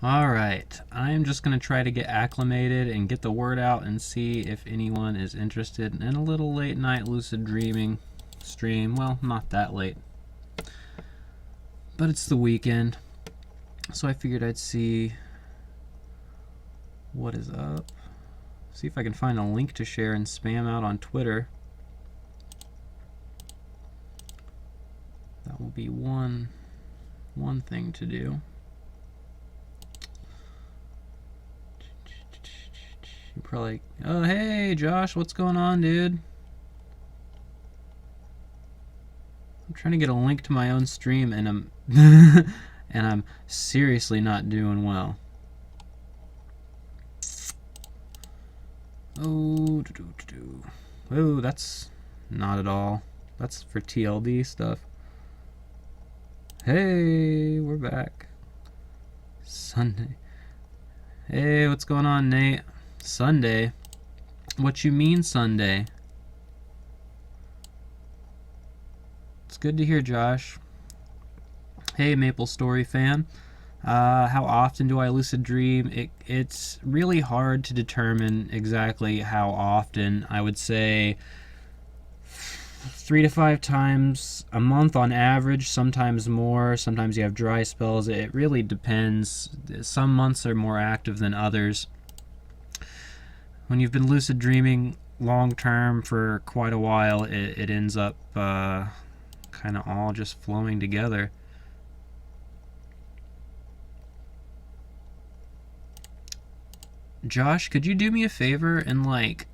Alright, I'm just going to try to get acclimated and get the word out and see if anyone is interested in a little late night lucid dreaming stream. Well, not that late, but it's the weekend, so I figured I'd see what is up. See if I can find a link to share and spam out on Twitter. That will be one thing to do. You're probably like, oh hey Josh, what's going on, dude? I'm trying to get a link to my own stream and I'm and I'm seriously not doing well. Oh, that's not at all. That's for TLD stuff. Hey, we're back. Sunday. Hey, what's going on, Nate? Sunday? What you mean Sunday? It's good to hear, Josh. Hey, Maple Story fan. How often do I lucid dream? It's really hard to determine exactly how often. I would say 3 to 5 times a month on average, sometimes more. Sometimes you have dry spells. It really depends. Some months are more active than others. When you've been lucid dreaming long term for quite a while, it ends up kind of all just flowing together. Josh, could you do me a favor and like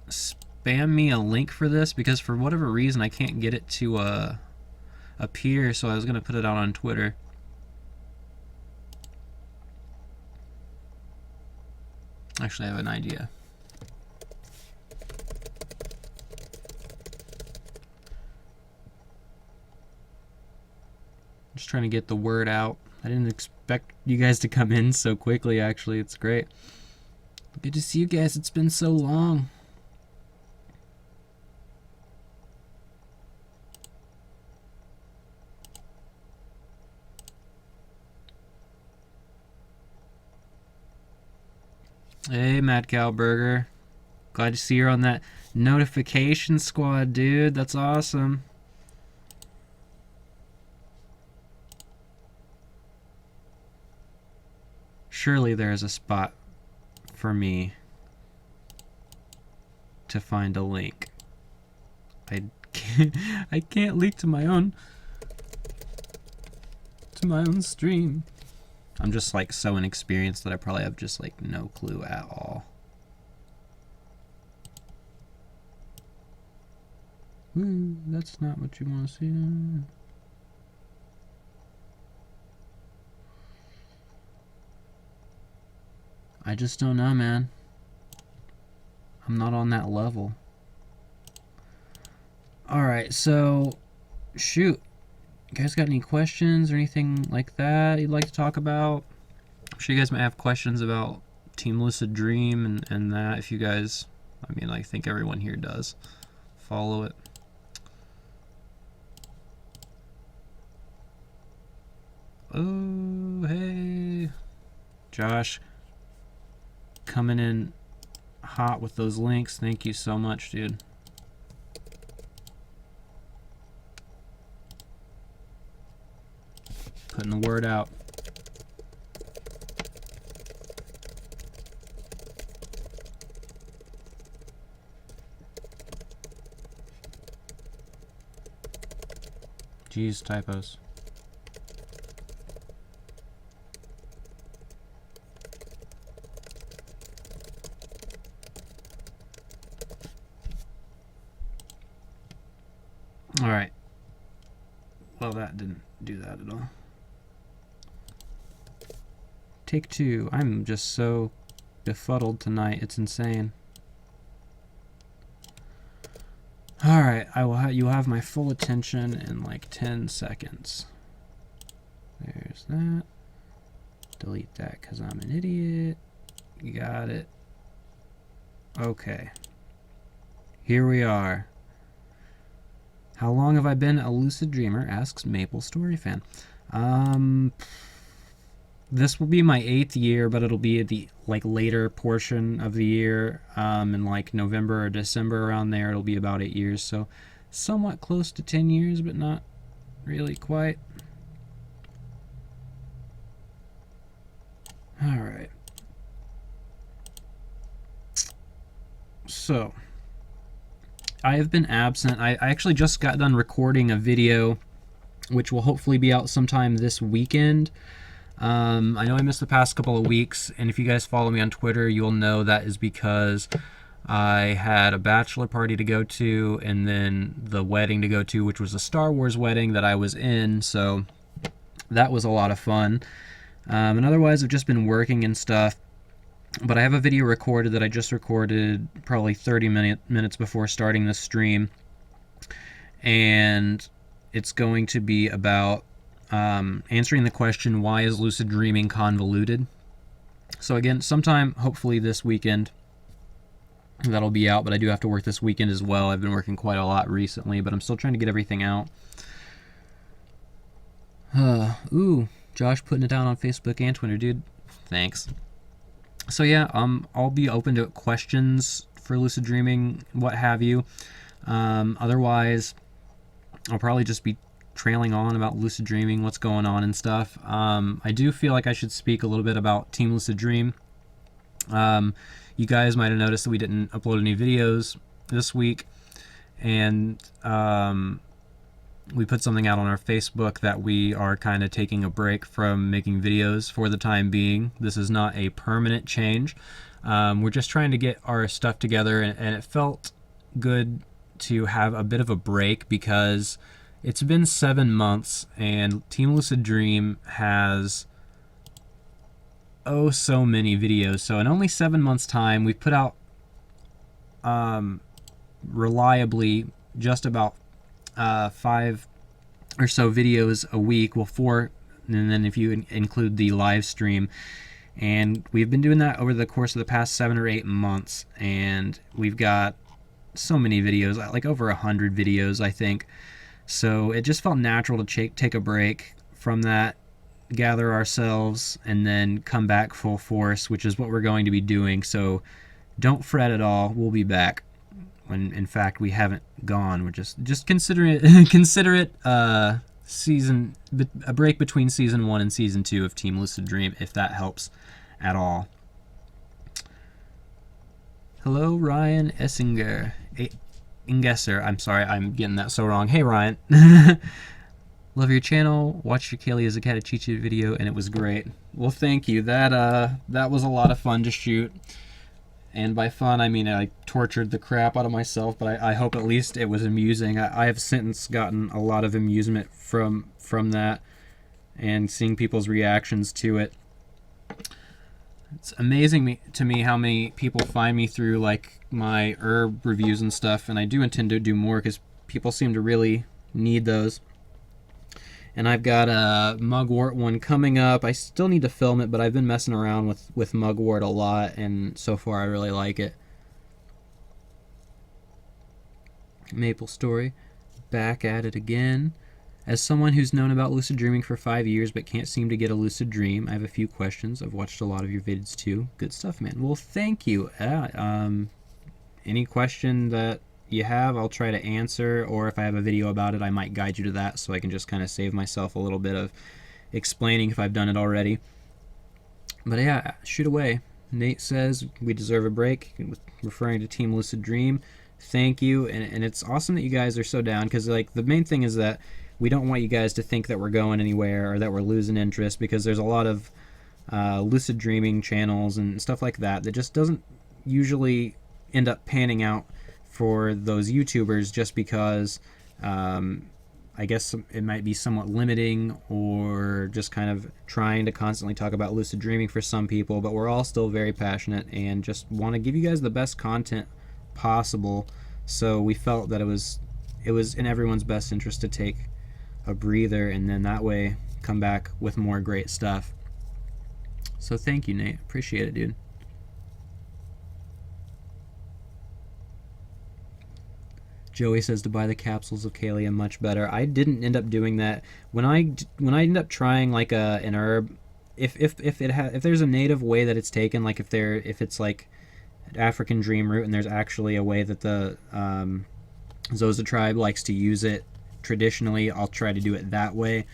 spam me a link for this, because for whatever reason I can't get it to appear, so I was gonna put it out on Twitter. Actually, I have an idea. Just trying to get the word out. I didn't expect you guys to come in so quickly, actually. It's great. Good to see you guys. It's been so long. Hey, Mad Cow Burger. Glad to see you're on that notification squad, dude. That's awesome. Surely there is a spot for me to find a link. I can't leak to my own stream. I'm just like so inexperienced that I probably have just like no clue at all. Ooh, that's not what you want to see. I just don't know, man. I'm not on that level. Alright, so shoot. You guys got any questions or anything like that you'd like to talk about? I'm sure you guys might have questions about Team Lucid Dream and that, if you guys, I mean, I think everyone here does follow it. Oh, hey. Josh, coming in hot with those links. Thank you so much, dude. Putting the word out. Jeez, typos. Alright. Well, that didn't do that at all. Take 2. I'm just so befuddled tonight. It's insane. Alright, you have my full attention in like 10 seconds. There's that. Delete that because I'm an idiot. You got it. Okay. Here we are. How long have I been a lucid dreamer? Asks Maple Story Fan. this will be my 8th year, but it'll be the like later portion of the year, in like November or December around there. It'll be about 8 years, so somewhat close to 10 years, but not really quite. All right. So I have been absent. I actually just got done recording a video, which will hopefully be out sometime this weekend. I know I missed the past couple of weeks, and if you guys follow me on Twitter, you'll know that is because I had a bachelor party to go to, and then the wedding to go to, which was a Star Wars wedding that I was in, so that was a lot of fun. And otherwise, I've just been working and stuff, but I have a video recorded that I just recorded probably 30 minutes before starting the stream, and it's going to be about answering the question, why is lucid dreaming convoluted? So again, sometime hopefully this weekend that'll be out, but I do have to work this weekend as well. I've been working quite a lot recently, but I'm still trying to get everything out. Ooh, Josh putting it down on Facebook and Twitter, dude. Thanks. So yeah, I'll be open to questions for lucid dreaming, what have you. Otherwise, I'll probably just be trailing on about lucid dreaming, what's going on and stuff. I do feel like I should speak a little bit about Team Lucid Dream. You guys might have noticed that we didn't upload any videos this week, and we put something out on our Facebook that we are kind of taking a break from making videos for the time being. This is not a permanent change. We're just trying to get our stuff together, and it felt good to have a bit of a break because it's been 7 months and Team Lucid Dream has so many videos. So in only 7 months time, we've put out reliably just about 5 or so videos a week. Well, 4, and then if you include the live stream. And we've been doing that over the course of the past 7 or 8 months, and we've got so many videos, like over 100 videos, I think. So it just felt natural to take a break from that, gather ourselves, and then come back full force, which is what we're going to be doing. So don't fret at all. We'll be back. When in fact we haven't gone. We're just consider it a break between season 1 and season 2 of Team Lucid Dream, if that helps at all. Hello, Ryan Essinger. Ingesser. I'm sorry, I'm getting that so wrong. Hey, Ryan. Love your channel. Watched your Kaylee as a Catachichi video, and it was great. Well, thank you. That was a lot of fun to shoot. And by fun, I mean I tortured the crap out of myself, but I hope at least it was amusing. I have since gotten a lot of amusement from that and seeing people's reactions to it. It's amazing to me how many people find me through like my herb reviews and stuff, and I do intend to do more because people seem to really need those. And I've got a mugwort one coming up. I still need to film it, but I've been messing around with mugwort a lot, and so far I really like it. Maple Story, back at it again. As someone who's known about lucid dreaming for 5 years but can't seem to get a lucid dream, I have a few questions. I've watched a lot of your vids too. Good stuff, man. Well, thank you. Any question that you have, I'll try to answer, or if I have a video about it, I might guide you to that so I can just kind of save myself a little bit of explaining if I've done it already. But yeah, shoot away. Nate says we deserve a break, referring to Team Lucid Dream. Thank you, and it's awesome that you guys are so down, because like the main thing is that we don't want you guys to think that we're going anywhere or that we're losing interest, because there's a lot of lucid dreaming channels and stuff like that that just doesn't usually end up panning out for those YouTubers, just because I guess it might be somewhat limiting, or just kind of trying to constantly talk about lucid dreaming for some people. But we're all still very passionate and just want to give you guys the best content possible. So we felt that it was in everyone's best interest to take a breather, and then that way come back with more great stuff. So thank you, Nate. Appreciate it, dude. Joey says to buy the capsules of Kalia, much better. I didn't end up doing that. When I end up trying like an herb, if there's a native way that it's taken, like if it's like an African dream root, and there's actually a way that the Xhosa tribe likes to use it traditionally, I'll try to do it that way,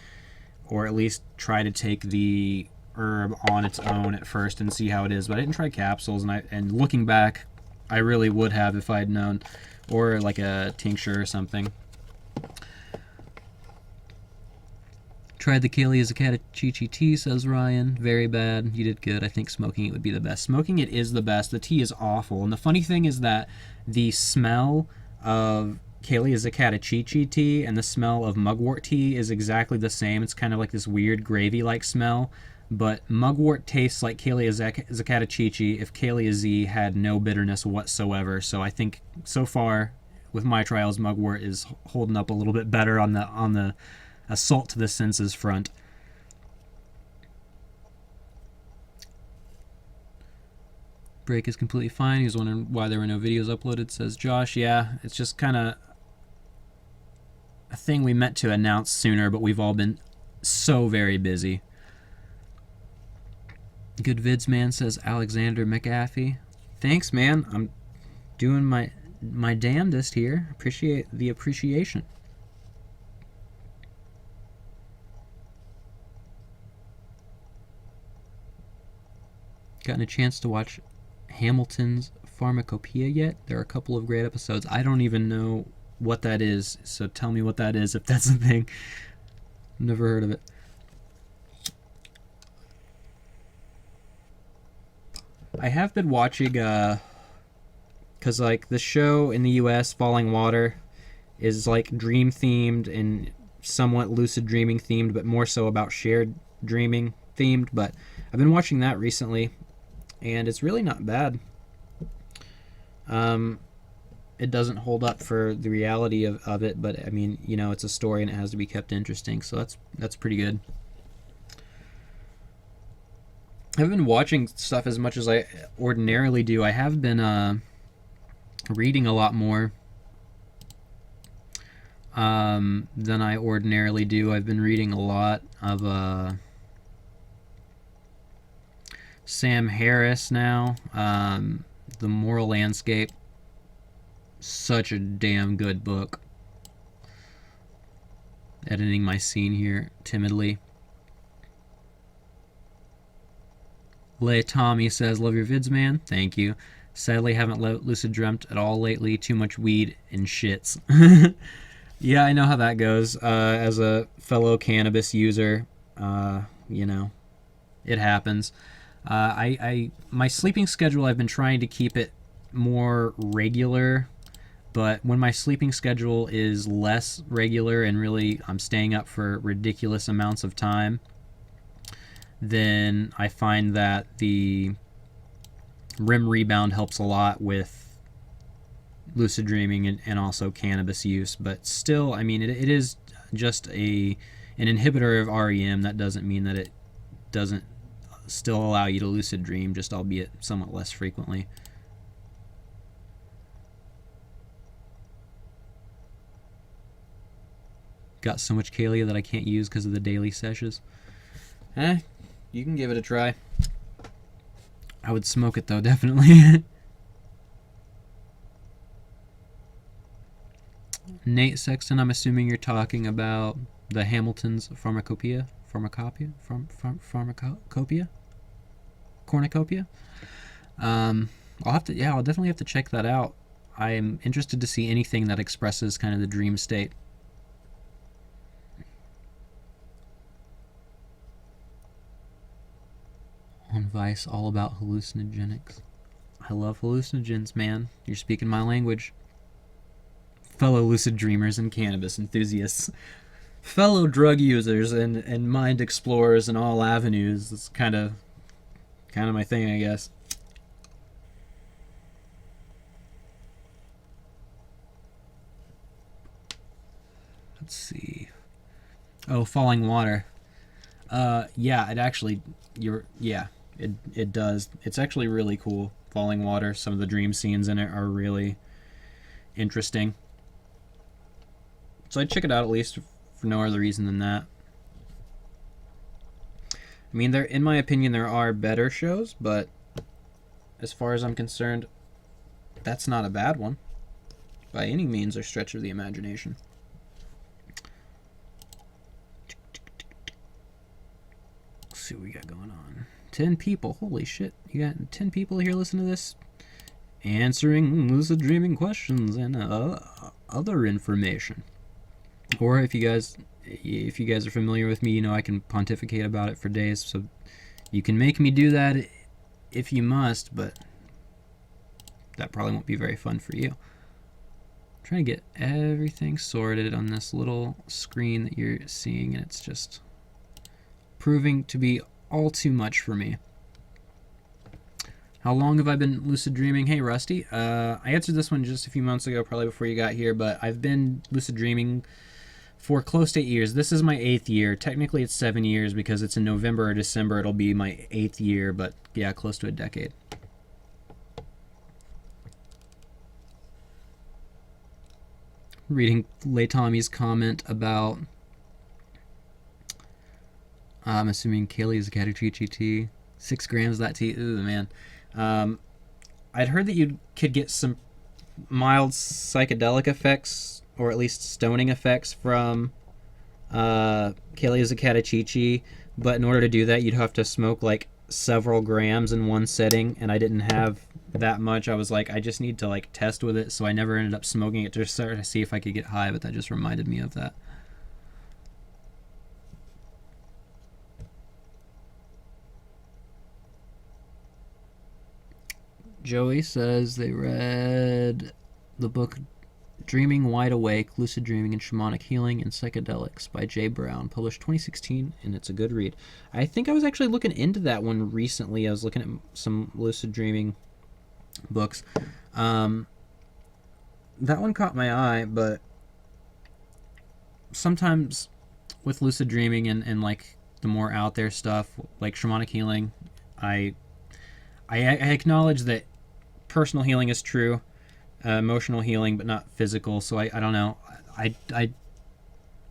or at least try to take the herb on its own at first and see how it is. But I didn't try capsules, and looking back, I really would have if I'd known, or like a tincture or something. Tried the Kaylee Zacatachichi tea, says Ryan. Very bad. You did good. I think smoking it would be the best. Smoking it is the best. The tea is awful. And the funny thing is that the smell of Kaylee Zacatachichi tea and the smell of mugwort tea is exactly the same. It's kind of like this weird gravy-like smell. But mugwort tastes like Kaylee Zacatachichi if Kaylee Z had no bitterness whatsoever. So I think so far with my trials, mugwort is holding up a little bit better on the assault to the senses front. Break is completely fine. He was wondering why there were no videos uploaded, says Josh. Yeah, it's just kind of a thing we meant to announce sooner, but we've all been so very busy. Good vids, man, says Alexander McAfee. Thanks, man. I'm doing my damnedest here. Appreciate the appreciation. Gotten a chance to watch Hamilton's Pharmacopoeia yet? There are a couple of great episodes. I don't even know what that is, so tell me what that is if that's a thing. Never heard of it. I have been watching, because like the show in the US, Falling Water, is like dream themed and somewhat lucid dreaming themed, but more so about shared dreaming themed. But I've been watching that recently, and it's really not bad. It doesn't hold up for the reality of it, but I mean, you know, it's a story and it has to be kept interesting, so that's pretty good. I haven't been watching stuff as much as I ordinarily do. I have been reading a lot more than I ordinarily do. I've been reading a lot of Sam Harris now. The Moral Landscape. Such a damn good book. Editing my scene here timidly. Lay Tommy says, love your vids, man. Thank you. Sadly, haven't lucid dreamt at all lately. Too much weed and shits. Yeah, I know how that goes. As a fellow cannabis user, you know, it happens. My sleeping schedule, I've been trying to keep it more regular, but when my sleeping schedule is less regular and really I'm staying up for ridiculous amounts of time, then I find that the REM rebound helps a lot with lucid dreaming and also cannabis use. But still, I mean, it is just an inhibitor of REM. That doesn't mean that it doesn't still allow you to lucid dream, just albeit somewhat less frequently. Got so much Kalia that I can't use because of the daily sessions. You can give it a try. I would smoke it though, definitely. Nate Sexton, I'm assuming you're talking about the Hamilton's Pharmacopoeia? Cornucopia? I'll definitely have to check that out. I'm interested to see anything that expresses kind of the dream state. On Vice, all about hallucinogenics. I love hallucinogens, man. You're speaking my language. Fellow lucid dreamers and cannabis enthusiasts. Fellow drug users and mind explorers in all avenues. It's kind of my thing, I guess. Let's see. Oh, Falling Water. Yeah, it actually... It does. It's actually really cool. Falling Water. Some of the dream scenes in it are really interesting. So I'd check it out at least for no other reason than that. I mean, there, in my opinion, there are better shows, but as far as I'm concerned, that's not a bad one by any means or stretch of the imagination. Let's see what we got going on. 10 people. Holy shit. You got 10 people here listening to this? Answering lucid dreaming questions and other information. Or if you guys are familiar with me, you know I can pontificate about it for days, so you can make me do that if you must, but that probably won't be very fun for you. I'm trying to get everything sorted on this little screen that you're seeing, and it's just proving to be all too much for me. How long have I been lucid dreaming? Hey, Rusty. I answered this one just a few months ago, probably before you got here, but I've been lucid dreaming for close to 8 years. This is my 8th year. Technically, it's 7 years because it's in November or December. It'll be my 8th year, but yeah, close to a decade. Reading Lay Tommy's comment about, I'm assuming Kaylee is a Catachichi tea. 6 grams of that tea. Ooh, man. I'd heard that you could get some mild psychedelic effects, or at least stoning effects, from Kaylee is a Catachichi, but in order to do that, you'd have to smoke like several grams in one sitting, and I didn't have that much. I was like, I just need to like test with it, so I never ended up smoking it to start to see if I could get high, but that just reminded me of that. Joey says they read the book Dreaming Wide Awake, Lucid Dreaming and Shamanic Healing and Psychedelics by Jay Brown, published 2016, and it's a good read. I think I was actually looking into that one recently. I was looking at some lucid dreaming books. That one caught my eye, but sometimes with lucid dreaming and like the more out there stuff, like shamanic healing, I acknowledge that personal healing is true, emotional healing, but not physical. So I don't know. I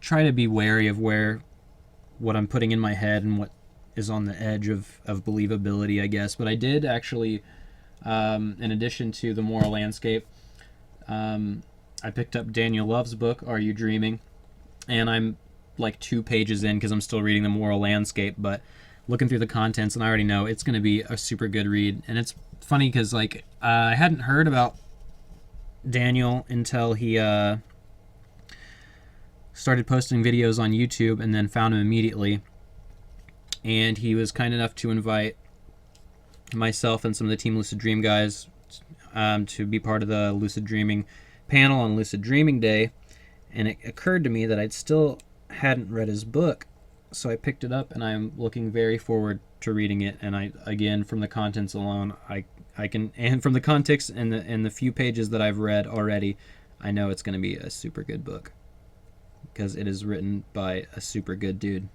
try to be wary of what I'm putting in my head and what is on the edge of believability, I guess. But I did actually, in addition to The Moral Landscape, I picked up Daniel Love's book, Are You Dreaming? And I'm like 2 pages in because I'm still reading The Moral Landscape, but looking through the contents, and I already know it's going to be a super good read. And it's funny because like I hadn't heard about Daniel until he started posting videos on YouTube, and then found him immediately. And he was kind enough to invite myself and some of the Team Lucid Dream guys to be part of the Lucid Dreaming panel on Lucid Dreaming Day. And it occurred to me that I'd still hadn't read his book, so I picked it up, and I'm looking very forward to reading it. And I, again, from the contents alone, I can, and from the context and the few pages that I've read already, I know it's going to be a super good book because it is written by a super good dude.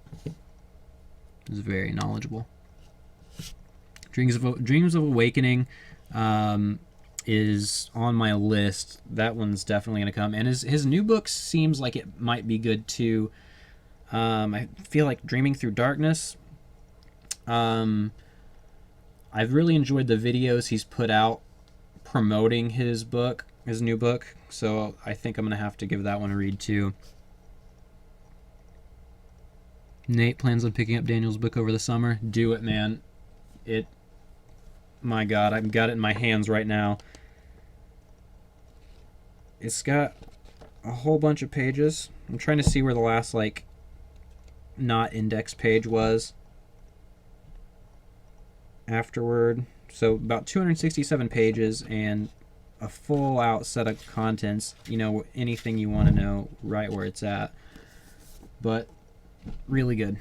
He's very knowledgeable. Dreams of Awakening is on my list. That one's definitely going to come. And his new book seems like it might be good too. I feel like Dreaming Through Darkness. I've really enjoyed the videos he's put out promoting his new book. So I think I'm going to have to give that one a read too. Nate plans on picking up Daniel's book over the summer. Do it, man. My God, I've got it in my hands right now. It's got a whole bunch of pages. I'm trying to see where the last, like, not index page was afterward. So about 267 pages and a full out set of contents. You know, anything you want to know, right where it's at. But really good.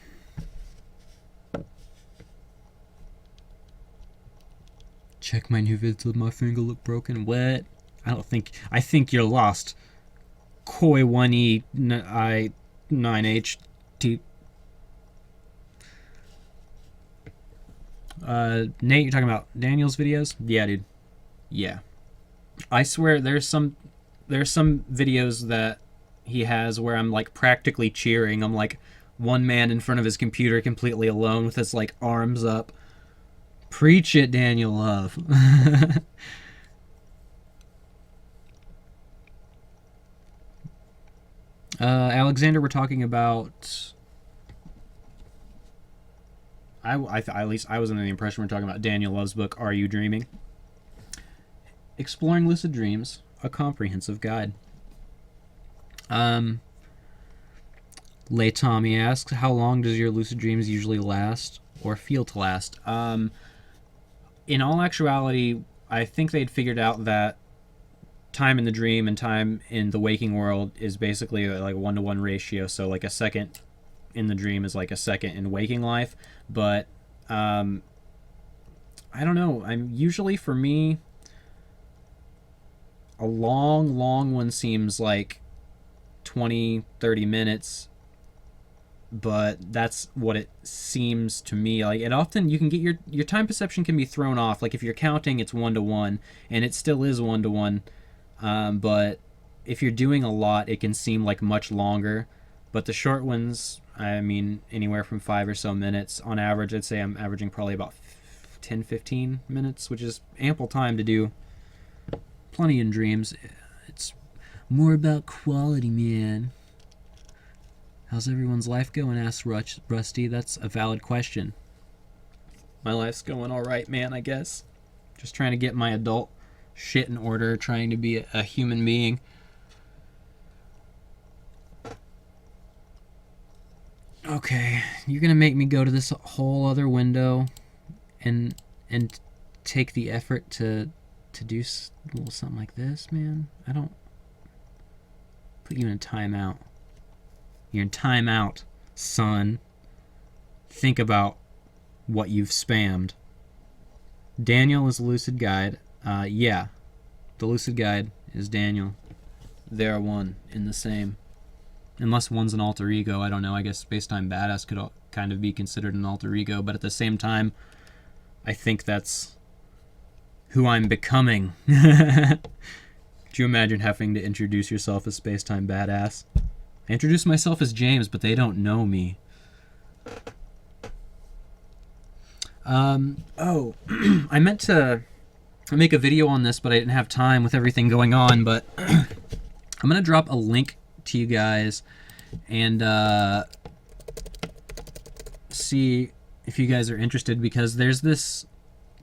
Check my new vids with my finger look broken. What? I think you're lost. Koi 1E I 9H T. Nate, you're talking about Daniel's videos? Yeah, dude. Yeah. I swear there's some videos that he has where I'm like practically cheering. I'm like, one man in front of his computer completely alone with his like arms up. Preach it, Daniel Love. Alexander, we're talking about. At least I was under the impression we're talking about Daniel Love's book, Are You Dreaming? Exploring Lucid Dreams, a comprehensive guide. Lay Tommy asks, how long does your lucid dreams usually last or feel to last? In all actuality, I think they'd figured out that time in the dream and time in the waking world is basically like a 1-to-1 ratio. So like a second in the dream is like a second in waking life. But I don't know. I'm usually, for me, a long one seems like 20, 30 minutes. But that's what it seems to me. Like, it often, you can get your time perception can be thrown off. Like if you're counting, it's 1-to-1, and it still is 1-to-1. But if you're doing a lot, it can seem like much longer. But the short ones, I mean, anywhere from 5 or so minutes on average. I'd say I'm averaging probably about 10, 15 minutes, which is ample time to do plenty in dreams. It's more about quality, man. How's everyone's life going? Asks Rusty. That's a valid question. My life's going all right, man, I guess. Just trying to get my adult shit in order, trying to be a human being. Okay, you're gonna make me go to this whole other window and take the effort to do a little something like this, man? I don't put you in a timeout. You're in timeout, son. Think about what you've spammed. Daniel is a lucid guide. Yeah, the lucid guide is Daniel. They're one in the same. Unless one's an alter ego, I don't know. I guess Spacetime Badass could kind of be considered an alter ego, but at the same time, I think that's who I'm becoming. Could you imagine having to introduce yourself as Spacetime Badass? I introduce myself as James, but they don't know me. I meant to make a video on this, but I didn't have time with everything going on, but I'm going to drop a link to you guys and see if you guys are interested, because there's this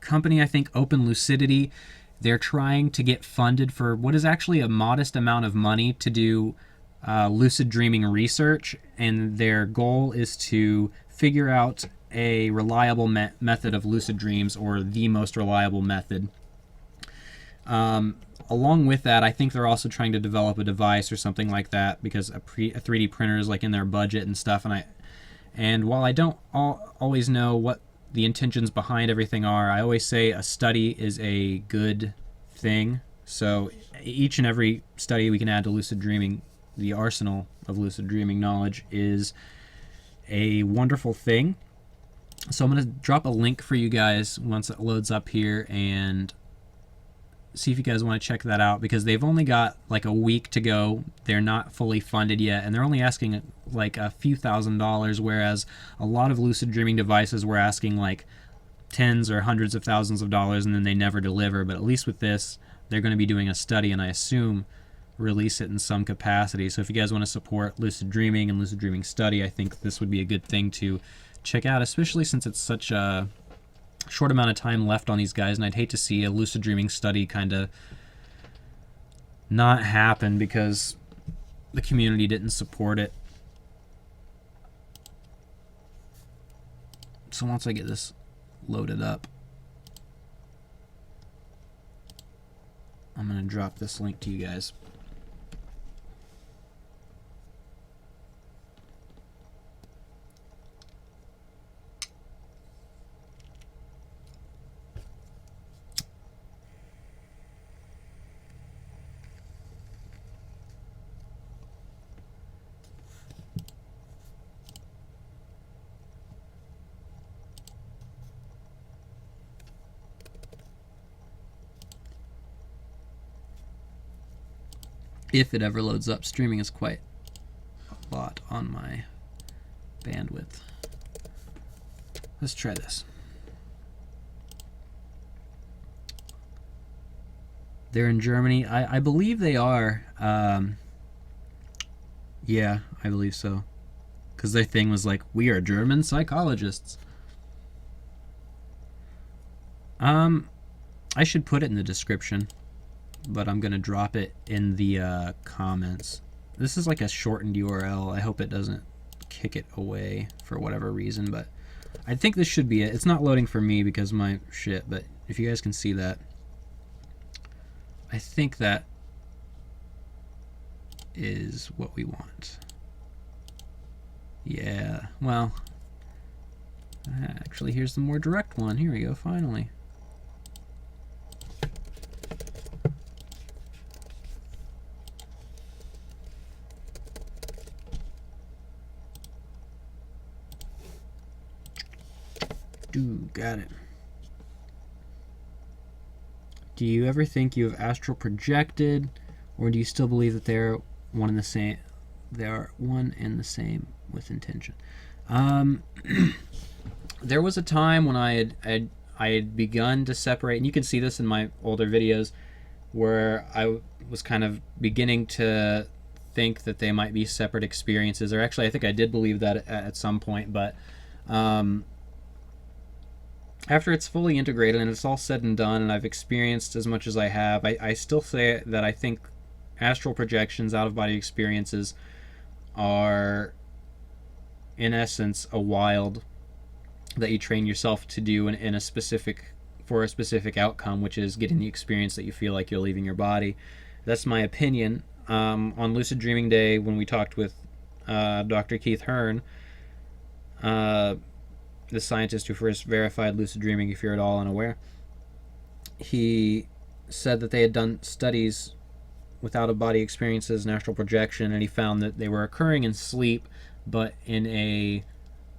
company, I think, Open Lucidity. They're trying to get funded for what is actually a modest amount of money to do lucid dreaming research, and their goal is to figure out a reliable method of lucid dreams, or the most reliable method. Along with that, I think they're also trying to develop a device or something like that, because a 3D printer is like in their budget and stuff. And while I don't always know what the intentions behind everything are, I always say a study is a good thing. So each and every study we can add to lucid dreaming, the arsenal of lucid dreaming knowledge, is a wonderful thing. So I'm going to drop a link for you guys once it loads up here, and see if you guys want to check that out, because they've only got like a week to go. They're not fully funded yet, and they're only asking like a few $1,000s, whereas a lot of lucid dreaming devices were asking like tens or hundreds of thousands of dollars, and then they never deliver. But at least with this, they're going to be doing a study, and I assume release it in some capacity. So if you guys want to support lucid dreaming and lucid dreaming study, I think this would be a good thing to check out, especially since it's such a short amount of time left on these guys, and I'd hate to see a lucid dreaming study kind of not happen because the community didn't support it. So once I get this loaded up, I'm going to drop this link to you guys. If it ever loads up. Streaming is quite a lot on my bandwidth. Let's try this. They're in Germany. I believe they are. Yeah, I believe so. Because their thing was like, we are German psychologists. I should put it in the description, but I'm going to drop it in the comments. This is like a shortened URL. I hope it doesn't kick it away for whatever reason, but I think this should be it. It's not loading for me because of my shit, but if you guys can see that, I think that is what we want. Yeah, well, actually, here's the more direct one. Here we go, finally. Got it. Do you ever think you have astral projected, or do you still believe that they're one and the same? They are one and the same with intention. There was a time when I had begun to separate, and you can see this in my older videos, where I was kind of beginning to think that they might be separate experiences. Or actually, I think I did believe that at some point, but after it's fully integrated and it's all said and done, and I've experienced as much as I have, I still say that I think astral projections, out-of-body experiences, are in essence a wild that you train yourself to do in a specific, for a specific outcome, which is getting the experience that you feel like you're leaving your body. That's my opinion. On Lucid Dreaming Day, when we talked with Dr. Keith Hearn, the scientist who first verified lucid dreaming, if you're at all unaware, he said that they had done studies with out-of-body experiences and astral projection, and he found that they were occurring in sleep, but in a,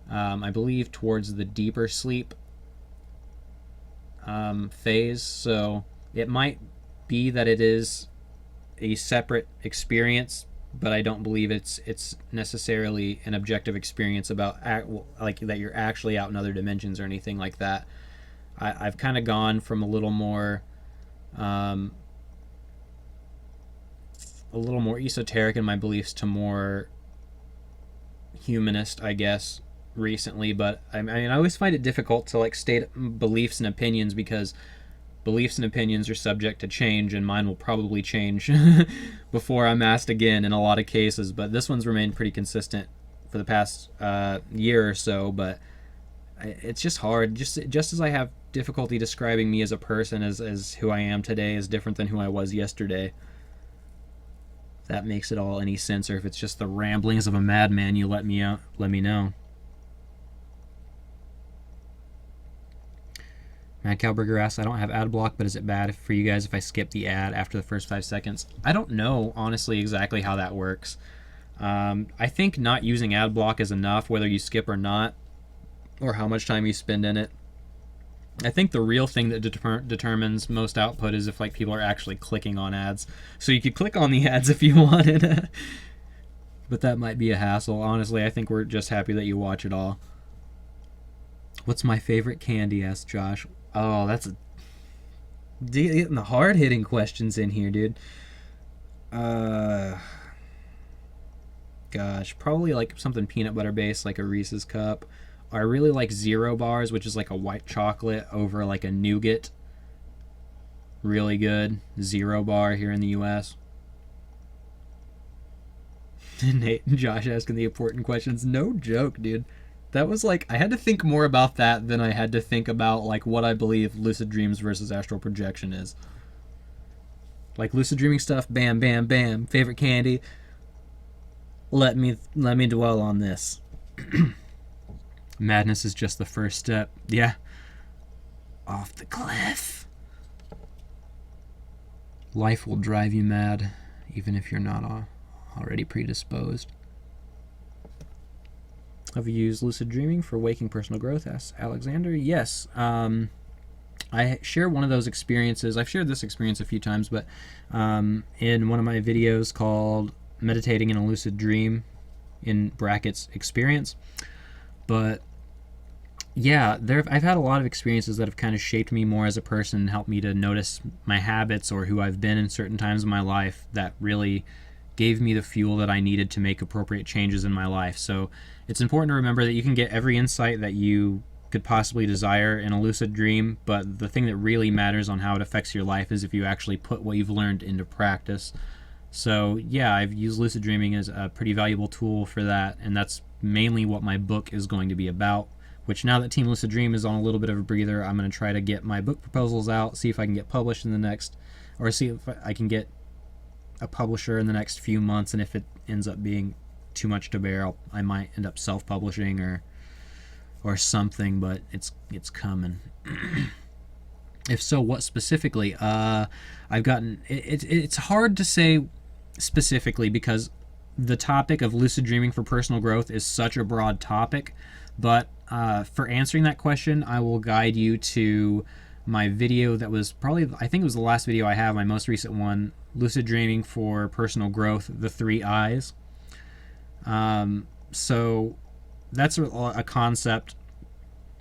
I believe, towards the deeper sleep phase. So it might be that it is a separate experience, but I don't believe it's necessarily an objective experience about like that you're actually out in other dimensions or anything like that. I've kind of gone from a little more esoteric in my beliefs to more humanist, I guess, recently. But I mean, I always find it difficult to like state beliefs and opinions, because beliefs and opinions are subject to change, and mine will probably change before I'm asked again in a lot of cases. But this one's remained pretty consistent for the past year or so. But it's just hard. Just as I have difficulty describing me as a person, as who I am today is different than who I was yesterday. If that makes it all any sense, or if it's just the ramblings of a madman, you let me know. Mad Cowburger asks, I don't have ad block, but is it bad for you guys if I skip the ad after the first 5 seconds? I don't know, honestly, exactly how that works. I think not using ad block is enough, whether you skip or not, or how much time you spend in it. I think the real thing that determines most output is if like people are actually clicking on ads. So you could click on the ads if you wanted, but that might be a hassle. Honestly, I think we're just happy that you watch it all. What's my favorite candy? Asked Josh. Oh, that's getting the hard-hitting questions in here, dude. Gosh, probably like something peanut butter based, like a Reese's cup. I really like Zero Bars, which is like a white chocolate over like a nougat. Really good. Zero Bar here in the US. Nate and Josh asking the important questions. No joke, dude. That was like, I had to think more about that than I had to think about like what I believe lucid dreams versus astral projection is. Like lucid dreaming stuff, bam, bam, bam. Favorite candy. Let me dwell on this. Madness is just the first step. Yeah. Off the cliff. Life will drive you mad, even if you're not already predisposed. Have you used lucid dreaming for waking personal growth? Asks Alexander. Yes. I share one of those experiences. I've shared this experience a few times, but in one of my videos called Meditating in a Lucid Dream, in brackets experience. But yeah, I've had a lot of experiences that have kind of shaped me more as a person, helped me to notice my habits or who I've been in certain times of my life, that really gave me the fuel that I needed to make appropriate changes in my life. So it's important to remember that you can get every insight that you could possibly desire in a lucid dream, but the thing that really matters on how it affects your life is if you actually put what you've learned into practice. So yeah, I've used lucid dreaming as a pretty valuable tool for that, and that's mainly what my book is going to be about. Which, now that Team Lucid Dream is on a little bit of a breather, I'm going to try to get my book proposals out, see if I can get published in the next, or see if I can get a publisher in the next few months, and if it ends up being too much to bear, I might end up self-publishing or something, but it's coming. If so, what specifically? I've gotten it's hard to say specifically, because the topic of lucid dreaming for personal growth is such a broad topic. But for answering that question, I will guide you to my video that was probably, I think it was the last video I have, my most recent one, Lucid Dreaming for Personal Growth, the 3 I's. So that's a concept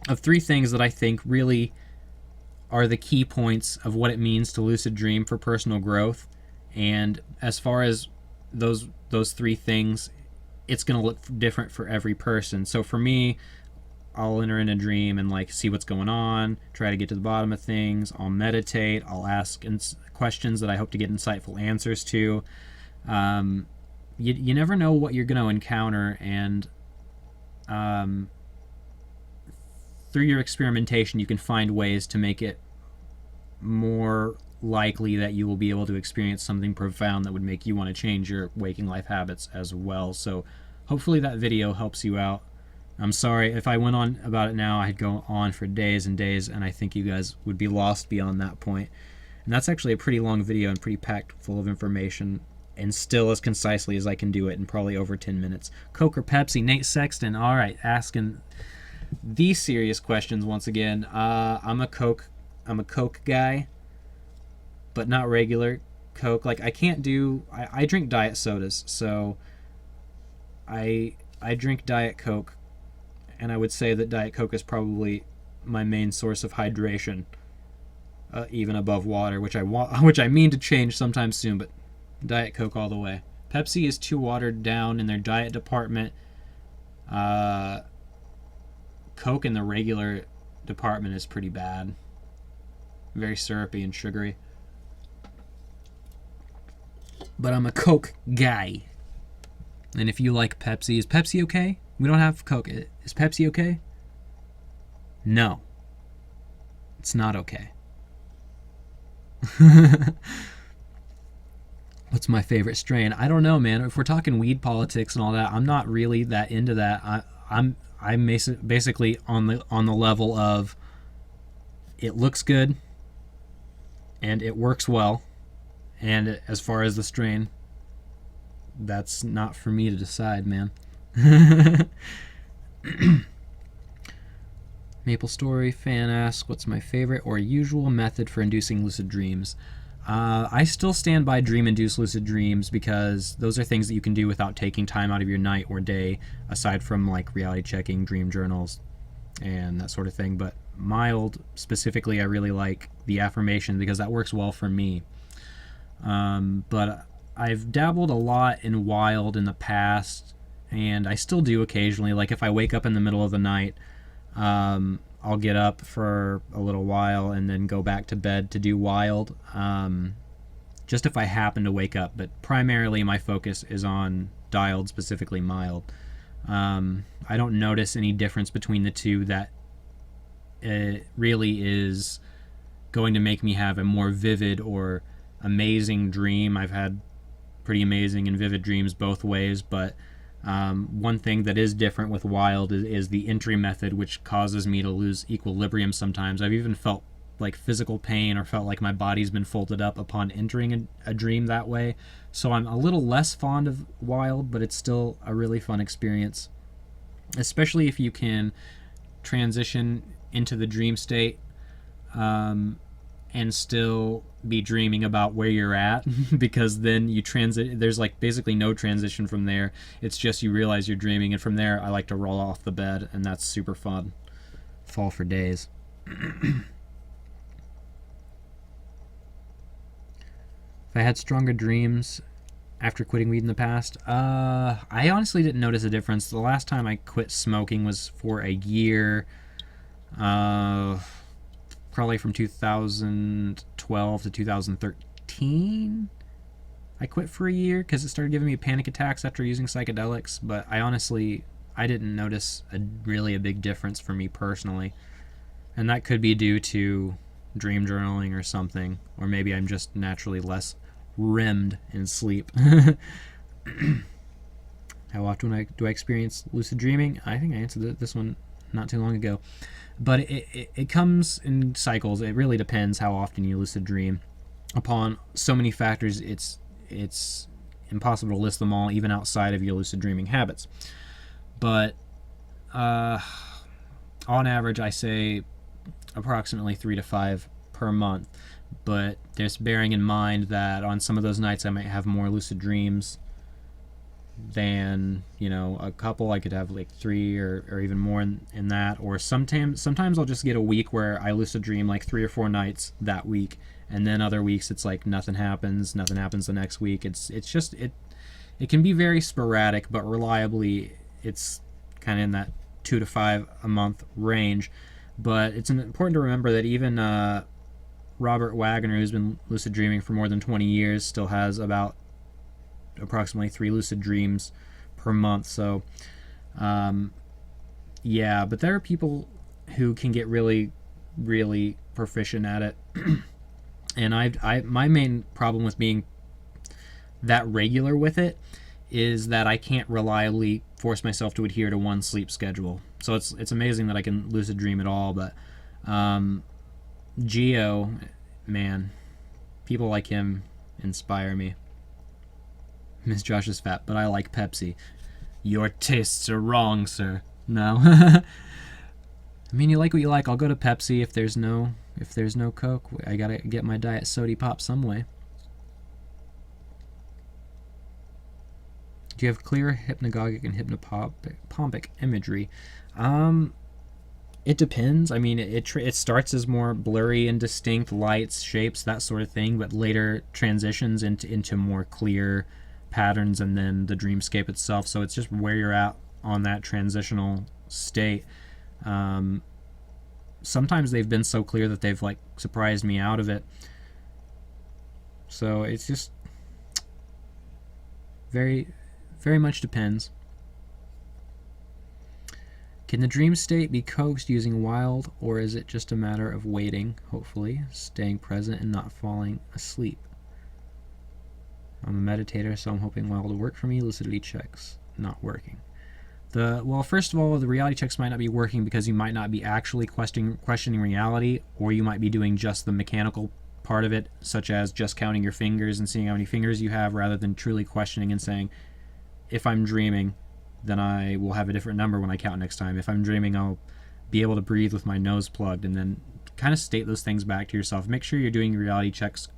of 3 things that I think really are the key points of what it means to lucid dream for personal growth. And as far as those 3 things, it's going to look different for every person. So for me, I'll enter in a dream and like see what's going on, try to get to the bottom of things. I'll meditate. I'll ask questions that I hope to get insightful answers to. You never know what you're going to encounter, and through your experimentation, you can find ways to make it more likely that you will be able to experience something profound that would make you want to change your waking life habits as well. So hopefully that video helps you out. I'm sorry if I went on about it now, I'd go on for days and days, and I think you guys would be lost beyond that point. And that's actually a pretty long video and pretty packed full of information, and still as concisely as I can do it in probably over 10 minutes. Coke or Pepsi? Nate Sexton. All right, asking the serious questions once again. I'm a Coke guy, but not regular Coke. Like, I can't do, I drink diet sodas, so I drink Diet Coke, and I would say that Diet Coke is probably my main source of hydration, even above water, which I mean to change sometime soon, but Diet Coke all the way. Pepsi is too watered down in their diet department. Coke in the regular department is pretty bad. Very syrupy and sugary. But I'm a Coke guy. And if you like Pepsi, is Pepsi okay? We don't have Coke. Is Pepsi okay? No. It's not okay. What's my favorite strain? I don't know, man. If we're talking weed politics and all that, I'm not really that into that. I'm basically on the level of it looks good and it works well, and as far as the strain, that's not for me to decide, man. Maple Story fan asks, what's my favorite or usual method for inducing lucid dreams? I still stand by dream-induced lucid dreams, because those are things that you can do without taking time out of your night or day, aside from like reality checking, dream journals, and that sort of thing. But mild, specifically, I really like the affirmation because that works well for me. But I've dabbled a lot in wild in the past, and I still do occasionally. Like if I wake up in the middle of the night, I'll get up for a little while and then go back to bed to do wild, just if I happen to wake up. But primarily my focus is on dialed, specifically mild. I don't notice any difference between the two that it really is going to make me have a more vivid or amazing dream. I've had pretty amazing and vivid dreams both ways, but one thing that is different with wild is the entry method, which causes me to lose equilibrium sometimes. I've even felt like physical pain or felt like my body's been folded up upon entering a dream that way. So I'm a little less fond of wild, but it's still a really fun experience, especially if you can transition into the dream state and still be dreaming about where you're at because then you transit. There's like basically no transition from there. It's just you realize you're dreaming, and from there I like to roll off the bed, and that's super fun. Fall for days. If I had stronger dreams after quitting weed in the past, I honestly didn't notice a difference. The last time I quit smoking was for a year. Probably from 2012 to 2013. I quit for a year because it started giving me panic attacks after using psychedelics, but I didn't notice really a big difference for me personally. And that could be due to dream journaling or something, or maybe I'm just naturally less REM'd in sleep. How often do I experience lucid dreaming? I think I answered this one not too long ago. But it comes in cycles. It really depends how often you lucid dream. Upon so many factors, it's impossible to list them all, even outside of your lucid dreaming habits. But on average, I say approximately 3 to 5 per month. But just bearing in mind that on some of those nights I might have more lucid dreams than a couple. I could have like 3 or even more in that, or sometimes I'll just get a week where I lucid dream like 3 or 4 nights that week, and then other weeks it's like nothing happens the next week. It's just it can be very sporadic, but reliably it's kind of in that 2 to 5 a month range. But it's important to remember that even Robert Wagner, who's been lucid dreaming for more than 20 years, still has about approximately 3 lucid dreams per month. So yeah, but there are people who can get really proficient at it. And my main problem with being that regular with it is that I can't reliably force myself to adhere to one sleep schedule. So it's amazing that I can lucid dream at all, but Geo, man, people like him inspire me. Miss Josh is fat, but I like Pepsi. Your tastes are wrong, sir. No. I mean, you like what you like. I'll go to Pepsi if there's no Coke. I gotta get my diet sody pop some way. Do you have clear hypnagogic and hypnopompic imagery? It depends. I mean, it starts as more blurry and distinct lights, shapes, that sort of thing, but later transitions into more clear patterns and then the dreamscape itself. So it's just where you're at on that transitional state. Sometimes they've been so clear that they've like surprised me out of it. So it's just very much depends. Can the dream state be coaxed using wild, or is it just a matter of waiting, hopefully, staying present and not falling asleep? I'm a meditator, so I'm hoping wild will work for me. Lucidity checks not working. Well, first of all, the reality checks might not be working because you might not be actually questioning reality, or you might be doing just the mechanical part of it, such as just counting your fingers and seeing how many fingers you have, rather than truly questioning and saying, if I'm dreaming, then I will have a different number when I count next time. If I'm dreaming, I'll be able to breathe with my nose plugged, and then kind of state those things back to yourself. Make sure you're doing your reality checks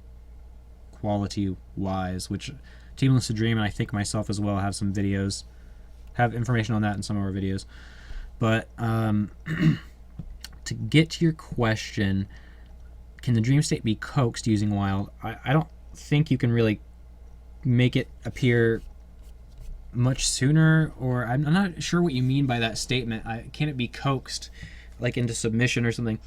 quality-wise, which Team Lucid Dream, and I think myself as well, have some videos, have information on that in some of our videos. But to get to your question, can the dream state be coaxed using wild? I don't think you can really make it appear much sooner, or I'm not sure what you mean by that statement. Can it be coaxed like into submission or something?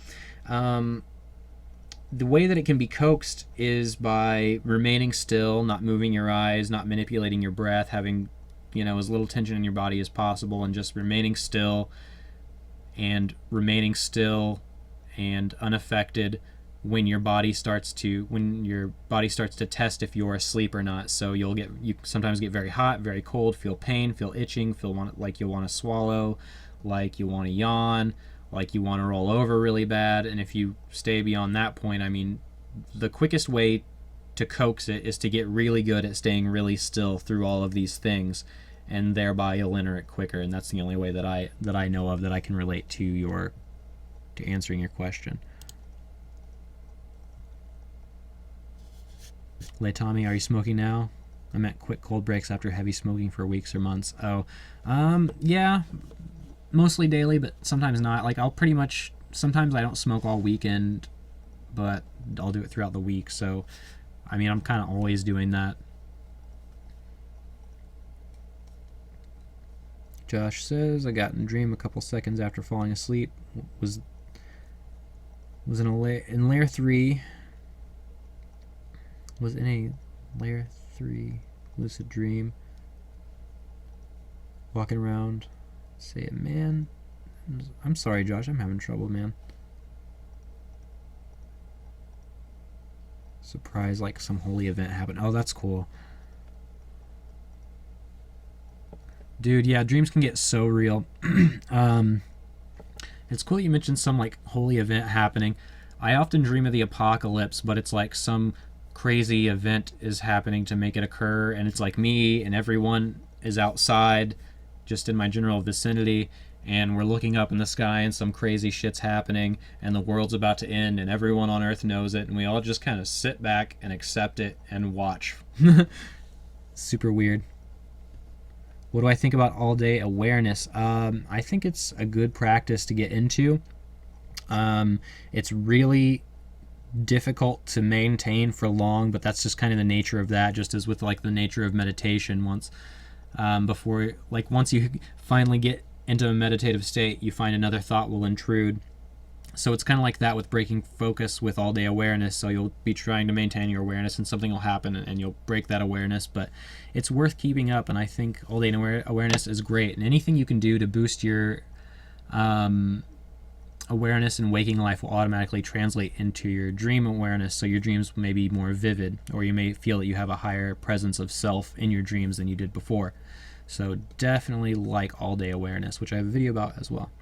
The way that it can be coaxed is by remaining still, not moving your eyes, not manipulating your breath, having as little tension in your body as possible, and just remaining still and unaffected when your body starts to test if you're asleep or not. So you sometimes get very hot, very cold, feel pain, feel itching, like you'll want to swallow, like you want to yawn, like you want to roll over really bad. And if you stay beyond that point, I mean, the quickest way to coax it is to get really good at staying really still through all of these things, and thereby you'll enter it quicker. And that's the only way that I know of that I can relate to answering your question. Lay Tommy, are you smoking now? I meant quick cold breaks after heavy smoking for weeks or months. Oh, yeah, mostly daily, but sometimes not. Like, I'll pretty much, sometimes I don't smoke all weekend, but I'll do it throughout the week. So, I mean, I'm kind of always doing that. Josh says, I got in a dream a couple seconds after falling asleep. Was in layer 3. Was in a layer 3 lucid dream. Walking around. Say it, man. I'm sorry, Josh. I'm having trouble, man. Surprise, like some holy event happened. Oh, that's cool. Dude, yeah, dreams can get so real. It's cool you mentioned some like holy event happening. I often dream of the apocalypse, but it's like some crazy event is happening to make it occur, and it's like me and everyone is outside just in my general vicinity, and we're looking up in the sky and some crazy shit's happening and the world's about to end and everyone on earth knows it, and we all just kind of sit back and accept it and watch. Super weird. What do I think about all day awareness? I think it's a good practice to get into. It's really difficult to maintain for long, but that's just kind of the nature of that, just as with like the nature of meditation. Once you finally get into a meditative state, you find another thought will intrude. So it's kind of like that with breaking focus with all day awareness. So you'll be trying to maintain your awareness and something will happen and you'll break that awareness, but it's worth keeping up. And I think all day awareness is great, and anything you can do to boost your awareness in waking life will automatically translate into your dream awareness. So your dreams may be more vivid, or you may feel that you have a higher presence of self in your dreams than you did before. So definitely like all day awareness, which I have a video about as well.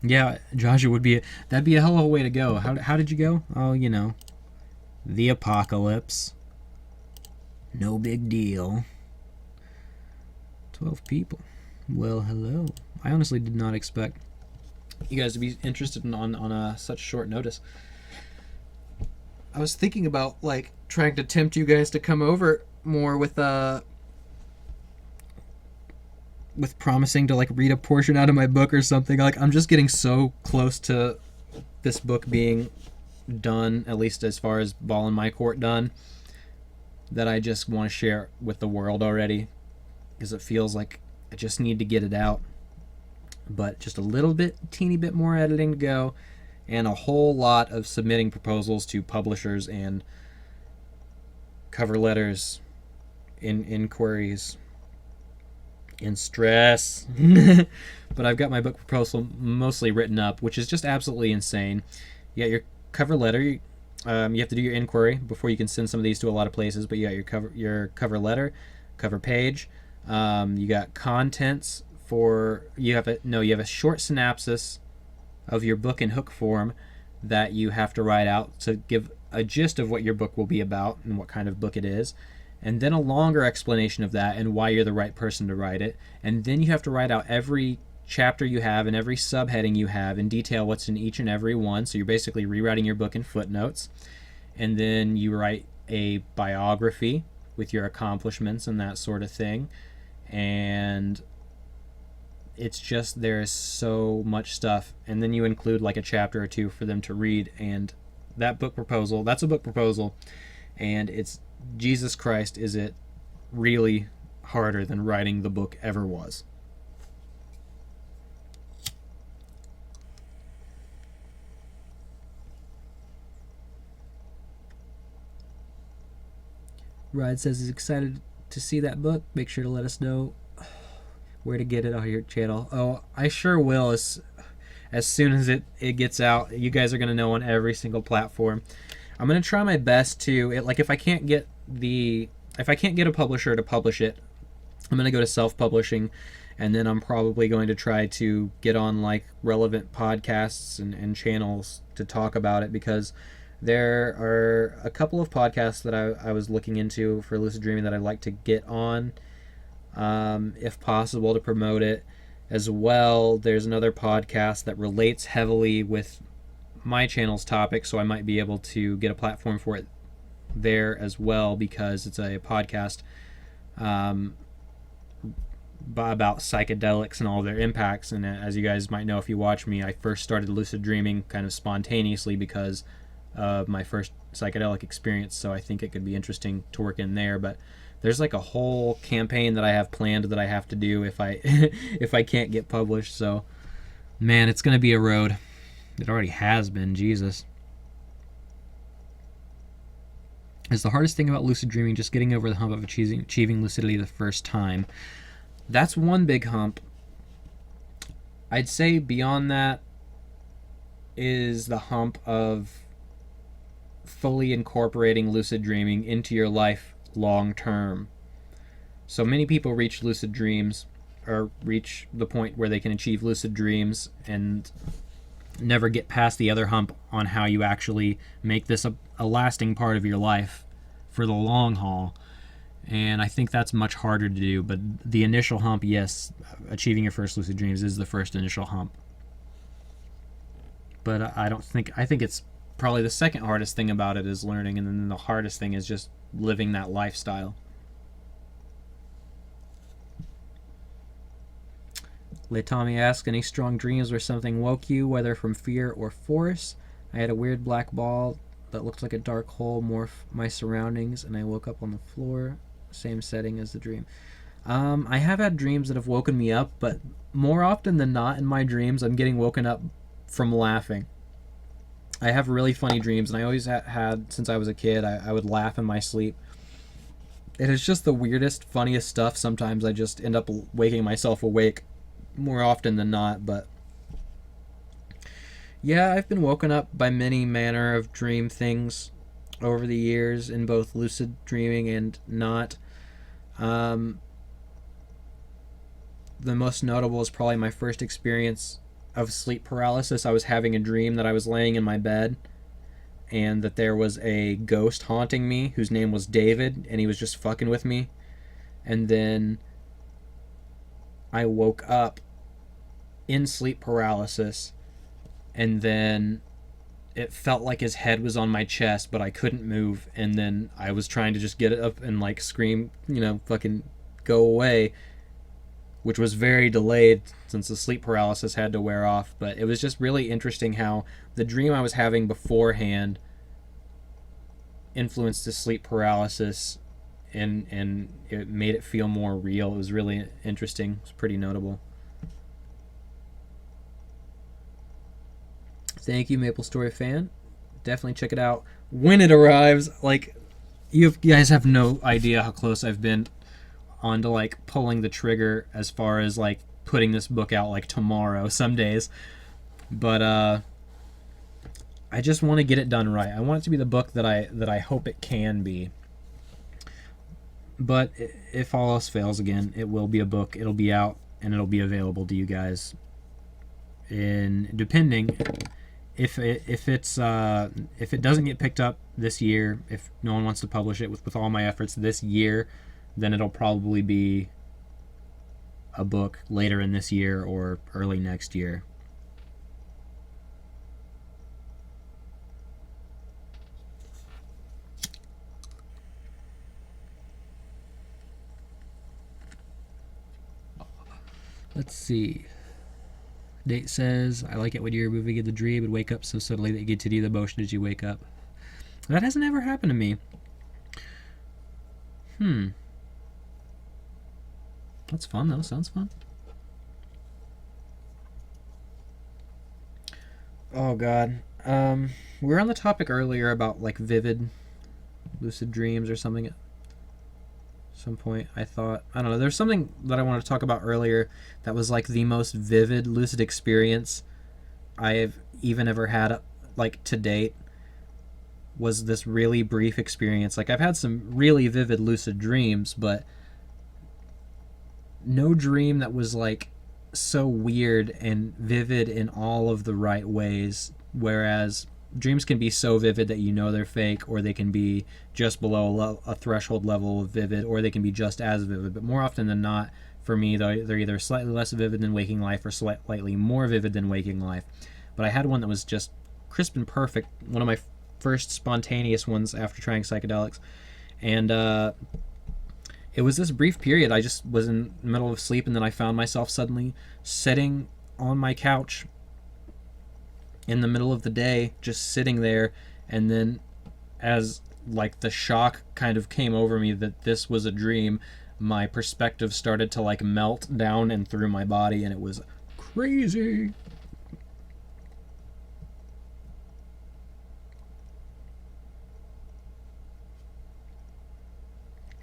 Yeah, Josh, that'd be a hell of a way to go. How did you go? Oh, you know, the apocalypse. No big deal. 12 people. Well, hello. I honestly did not expect you guys to be interested on such short notice. I was thinking about like trying to tempt you guys to come over more with promising to like read a portion out of my book or something. Like, I'm just getting so close to this book being done, at least as far as ball in my court done, that I just want to share it with the world already, because it feels like I just need to get it out. But just a teeny bit more editing to go, and a whole lot of submitting proposals to publishers and cover letters, inquiries, and stress. But I've got my book proposal mostly written up, which is just absolutely insane. You got your cover letter. You have to do your inquiry before you can send some of these to a lot of places, but you got your cover letter, cover page. You got contents you have a short synopsis of your book in hook form that you have to write out to give a gist of what your book will be about and what kind of book it is, and then a longer explanation of that and why you're the right person to write it. And then you have to write out every chapter you have and every subheading you have and detail what's in each and every one. So you're basically rewriting your book in footnotes. And then you write a biography with your accomplishments and that sort of thing. And it's just, there is so much stuff. And then you include like a chapter or two for them to read. And that's a book proposal. And it's, Jesus Christ, is it really harder than writing the book ever was. Ride says he's excited to see that book. Make sure to let us know where to get it on your channel. Oh, I sure will. As soon as it gets out, you guys are going to know on every single platform. I'm going to try my best to, if I can't get a publisher to publish it, I'm going to go to self-publishing, and then I'm probably going to try to get on like relevant podcasts and channels to talk about it, because there are a couple of podcasts that I was looking into for lucid dreaming that I'd like to get on, if possible, to promote it as well. There's another podcast that relates heavily with my channel's topic, so I might be able to get a platform for it there as well, because it's a podcast about psychedelics and all their impacts. And as you guys might know if you watch me, I first started lucid dreaming kind of spontaneously because of my first psychedelic experience, so I think it could be interesting to work in there. But there's like a whole campaign that I have planned that I have to do if I if I can't get published. So man, it's gonna be a road. It already has been. Jesus. Is the hardest thing about lucid dreaming just getting over the hump of achieving lucidity the first time? That's one big hump. I'd say beyond that is the hump of fully incorporating lucid dreaming into your life long term. So many people reach lucid dreams, or reach the point where they can achieve lucid dreams, and never get past the other hump on how you actually make this a lasting part of your life for the long haul. And I think that's much harder to do. But the initial hump, yes, achieving your first lucid dreams is the first initial hump. But I think it's probably the second hardest thing about it is learning, and then the hardest thing is just living that lifestyle. Tommy asks, any strong dreams where something woke you, whether from fear or force? I had a weird black ball that looked like a dark hole morph my surroundings, and I woke up on the floor, same setting as the dream. I have had dreams that have woken me up, but more often than not in my dreams, I'm getting woken up from laughing. I have really funny dreams, and I always had since I was a kid. I would laugh in my sleep. It is just the weirdest, funniest stuff. Sometimes I just end up waking myself awake more often than not. But yeah, I've been woken up by many manner of dream things over the years, in both lucid dreaming and not. The most notable is probably my first experience of sleep paralysis. I was having a dream that I was laying in my bed, and that there was a ghost haunting me whose name was David, and he was just fucking with me. And then I woke up in sleep paralysis, and then it felt like his head was on my chest, but I couldn't move. And then I was trying to just get it up and like scream, fucking go away, which was very delayed since the sleep paralysis had to wear off. But it was just really interesting how the dream I was having beforehand influenced the sleep paralysis, and it made it feel more real. It was really interesting. It was pretty notable. Thank you, Maple Story fan. Definitely check it out when it arrives. Like, you guys have no idea how close I've been on to like pulling the trigger as far as like putting this book out like tomorrow some days. But I just want to get it done right. I want it to be the book that I hope it can be. But if all else fails, again, it will be a book. It'll be out and it'll be available to you guys. In depending if it doesn't get picked up this year, if no one wants to publish it with all my efforts this year, then it'll probably be a book later in this year or early next year. Let's see. Nate says, I like it when you're moving in the dream and wake up so suddenly that you continue the motion as you wake up. That hasn't ever happened to me. That's fun, though. Sounds fun. Oh, God. We were on the topic earlier about, like, vivid lucid dreams or something. At some point, I thought, I don't know, there's something that I wanted to talk about earlier that was, like, the most vivid lucid experience I've even ever had, like, to date, was this really brief experience. Like, I've had some really vivid lucid dreams, but no dream that was like so weird and vivid in all of the right ways. Whereas dreams can be so vivid that you know they're fake, or they can be just below a threshold level of vivid, or they can be just as vivid. But more often than not, for me, they're either slightly less vivid than waking life or slightly more vivid than waking life. But I had one that was just crisp and perfect. One of my first spontaneous ones after trying psychedelics. And it was this brief period. I just was in the middle of sleep, and then I found myself suddenly sitting on my couch in the middle of the day, just sitting there. And then as like the shock kind of came over me that this was a dream, my perspective started to like melt down and through my body, and it was crazy.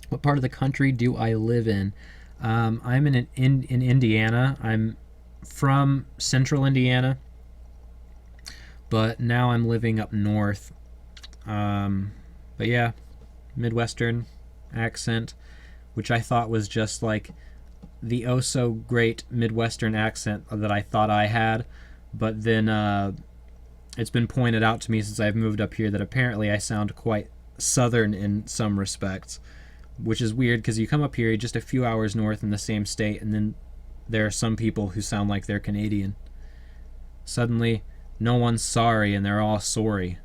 What part of the country do I live in? I'm in Indiana. I'm from central Indiana, but now I'm living up north. But yeah, Midwestern accent, which I thought was just like the oh so great Midwestern accent that I thought I had. But then it's been pointed out to me since I've moved up here that apparently I sound quite southern in some respects, which is weird because you come up here just a few hours north in the same state, and then there are some people who sound like they're Canadian. Suddenly, no one's sorry and they're all sorry.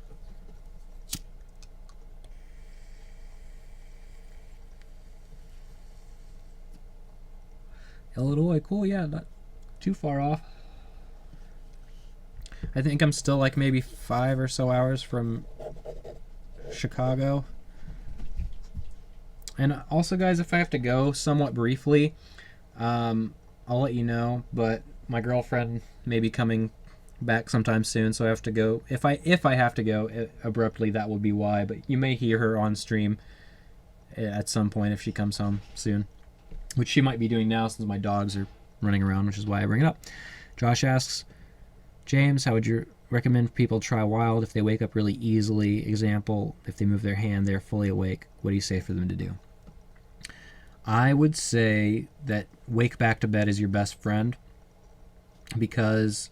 Illinois, cool, yeah, not too far off. I think I'm still like maybe 5 or so hours from Chicago. And also, guys, if I have to go somewhat briefly, I'll let you know. But my girlfriend may be coming back sometime soon, so I have to go. If I have to go abruptly, that will be why. But you may hear her on stream at some point if she comes home soon, which she might be doing now since my dogs are running around, which is why I bring it up. Josh asks, James, how would you recommend people try wild if they wake up really easily? Example, if they move their hand, they're fully awake. What do you say for them to do? I would say that wake back to bed is your best friend, because,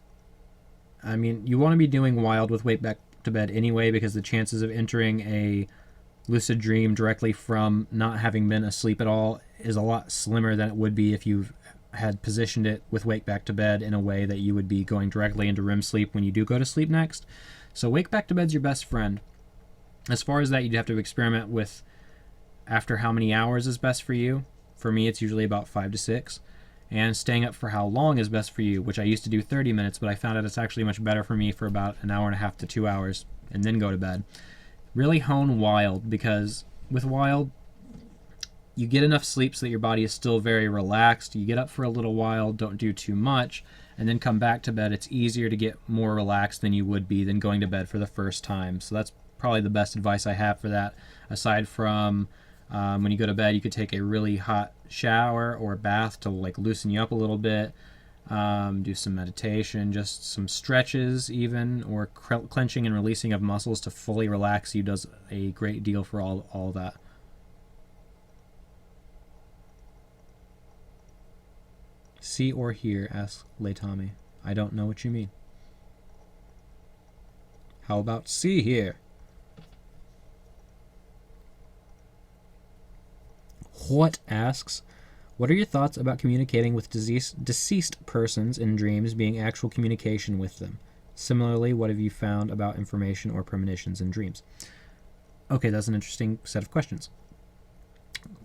I mean, you want to be doing wild with wake back to bed anyway, because the chances of entering a lucid dream directly from not having been asleep at all is a lot slimmer than it would be if you had positioned it with wake back to bed in a way that you would be going directly into REM sleep when you do go to sleep next. So wake back to bed's your best friend. As far as that, you'd have to experiment with after how many hours is best for you. For me, it's usually about 5 to 6. And staying up for how long is best for you, which I used to do 30 minutes, but I found out it's actually much better for me for about an hour and a half to 2 hours, and then go to bed. Really hone wild, because with wild, you get enough sleep so that your body is still very relaxed. You get up for a little while, don't do too much, and then come back to bed. It's easier to get more relaxed than you would be than going to bed for the first time. So that's probably the best advice I have for that. Aside from when you go to bed, you could take a really hot shower or bath to like loosen you up a little bit. Do some meditation, just some stretches even, or clenching and releasing of muscles to fully relax you does a great deal for all that. See or hear, asks Leitami. I don't know what you mean. How about see here? What asks, what are your thoughts about communicating with deceased persons in dreams being actual communication with them? Similarly, what have you found about information or premonitions in dreams? Okay, that's an interesting set of questions.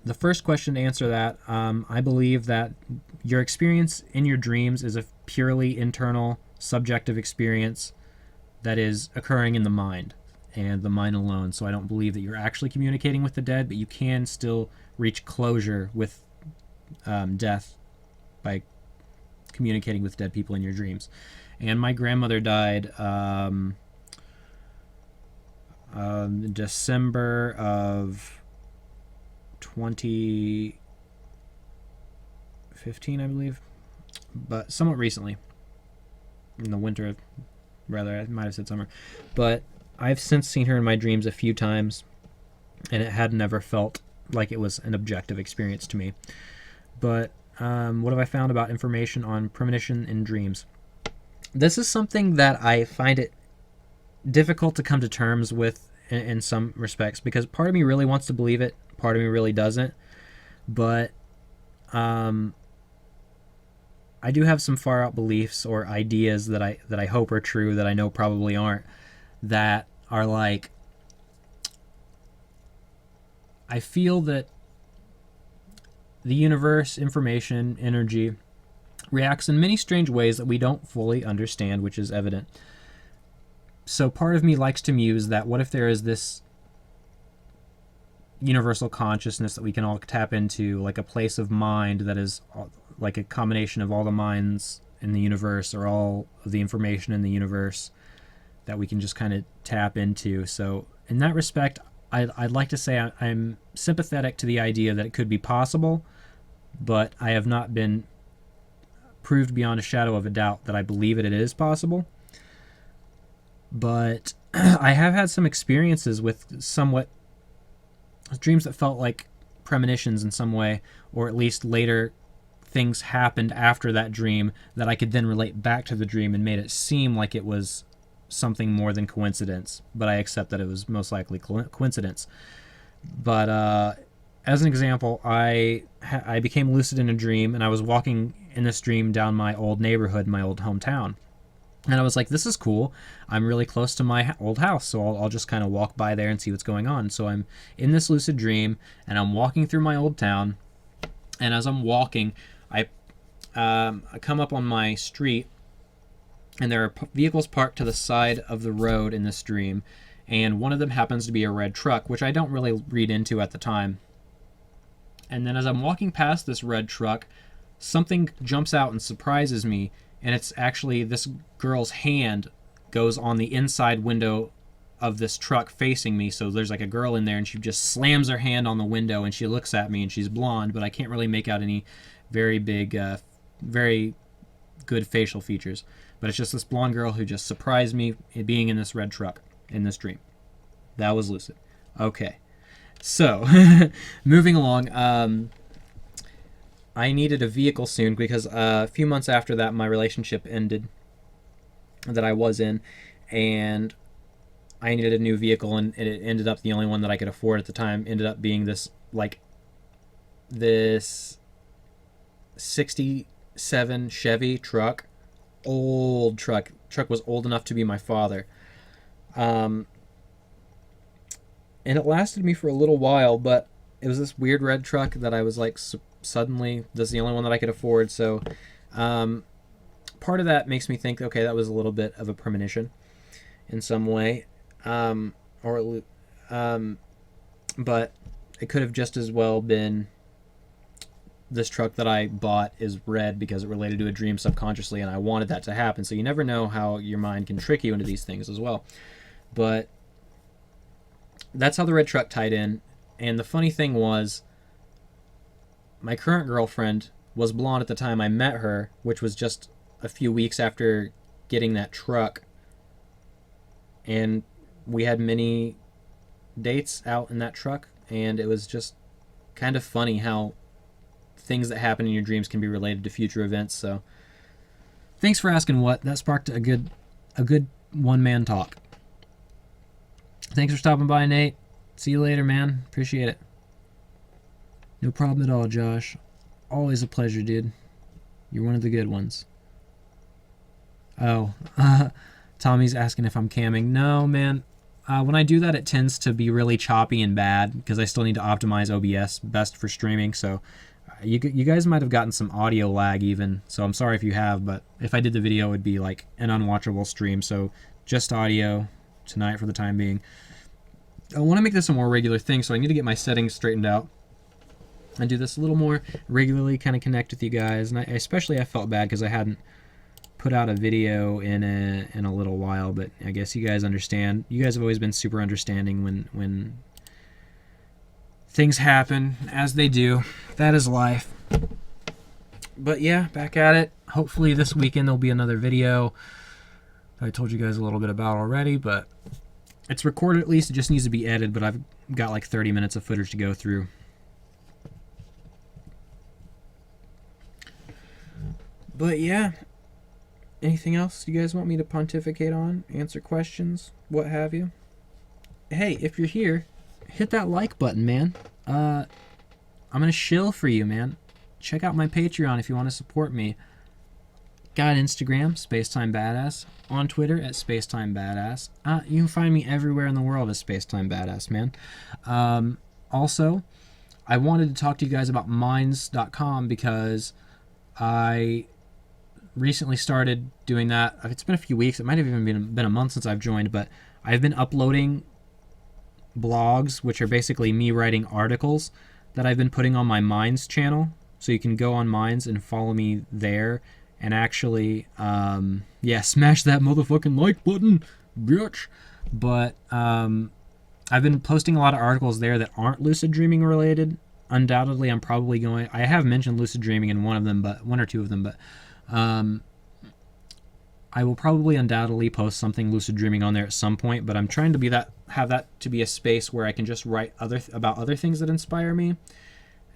The first question, to answer that, I believe that your experience in your dreams is a purely internal, subjective experience that is occurring in the mind, and the mind alone. So I don't believe that you're actually communicating with the dead, but you can still reach closure with death by communicating with dead people in your dreams. And my grandmother died December of 2015, I believe, but somewhat recently, in the winter, rather, I might have said summer. But I've since seen her in my dreams a few times, and it had never felt like it was an objective experience to me. But what have I found about information on premonition in dreams? This is something that I find it difficult to come to terms with in some respects, because part of me really wants to believe it, part of me really doesn't. But I do have some far out beliefs or ideas that I hope are true, that I know probably aren't, that are like, I feel that the universe, information, energy reacts in many strange ways that we don't fully understand, which is evident. So part of me likes to muse that what if there is this universal consciousness that we can all tap into, like a place of mind that is like a combination of all the minds in the universe, or all of the information in the universe that we can just kind of tap into. So in that respect, I'd like to say I'm sympathetic to the idea that it could be possible, but I have not been proved beyond a shadow of a doubt that I believe it is possible. But I have had some experiences with somewhat dreams that felt like premonitions in some way, or at least later things happened after that dream that I could then relate back to the dream and made it seem like it was something more than coincidence. But I accept that it was most likely coincidence. But as an example, I became lucid in a dream, and I was walking in this dream down my old neighborhood, my old hometown. And I was like, this is cool. I'm really close to my old house, so I'll just kind of walk by there and see what's going on. So I'm in this lucid dream, and I'm walking through my old town. And as I'm walking, I come up on my street, and there are vehicles parked to the side of the road in this dream. And one of them happens to be a red truck, which I don't really read into at the time. And then as I'm walking past this red truck, something jumps out and surprises me. And it's actually this girl's hand goes on the inside window of this truck facing me. So there's like a girl in there, and she just slams her hand on the window, and she looks at me, and she's blonde, but I can't really make out any very big, very good facial features. But it's just this blonde girl who just surprised me being in this red truck in this dream. That was lucid. Okay. So, moving along, I needed a vehicle soon because a few months after that, my relationship ended that I was in, and I needed a new vehicle, and it ended up the only one that I could afford at the time ended up being this 67 Chevy truck. Old truck. Truck was old enough to be my father. And it lasted me for a little while, but it was this weird red truck that I was like, suddenly this is the only one that I could afford. So part of that makes me think, okay, that was a little bit of a premonition in some way, but it could have just as well been this truck that I bought is red because it related to a dream subconsciously, and I wanted that to happen. So you never know how your mind can trick you into these things as well. But that's how the red truck tied in. And the funny thing was, my current girlfriend was blonde at the time I met her, which was just a few weeks after getting that truck. And we had many dates out in that truck, and it was just kind of funny how things that happen in your dreams can be related to future events. So thanks for asking what. That sparked a good one-man talk. Thanks for stopping by, Nate. See you later, man. Appreciate it. No problem at all, Josh. Always a pleasure, dude. You're one of the good ones. Oh, Tommy's asking if I'm camming. No, man. When I do that, it tends to be really choppy and bad because I still need to optimize OBS best for streaming. So you guys might have gotten some audio lag even. So I'm sorry if you have, but if I did the video, it would be like an unwatchable stream. So just audio tonight for the time being. I want to make this a more regular thing, so I need to get my settings straightened out and do this a little more regularly, kind of connect with you guys. And I felt bad because I hadn't put out a video in a little while, but I guess you guys understand. You guys have always been super understanding when things happen, as they do. That is life. But yeah, back at it. Hopefully this weekend there'll be another video that I told you guys a little bit about already, but it's recorded at least. It just needs to be edited, but I've got like 30 minutes of footage to go through. But yeah, anything else you guys want me to pontificate on? Answer questions? What have you? Hey, if you're here, hit that like button, man. I'm gonna shill for you, man. Check out my Patreon if you want to support me. Got Instagram, Spacetime Badass. On Twitter at Spacetime Badass. You can find me everywhere in the world as Spacetime Badass, man. Also, I wanted to talk to you guys about minds.com because I recently started doing that. It's been a few weeks. It might have even been a month since I've joined, but I've been uploading blogs, which are basically me writing articles that I've been putting on my Minds channel. So you can go on Minds and follow me there and actually, smash that motherfucking like button, bitch. But I've been posting a lot of articles there that aren't lucid dreaming related. Undoubtedly, I'm probably going. I have mentioned lucid dreaming in one or two of them, but I will probably undoubtedly post something lucid dreaming on there at some point. But I'm trying to have that to be a space where I can just write about other things that inspire me,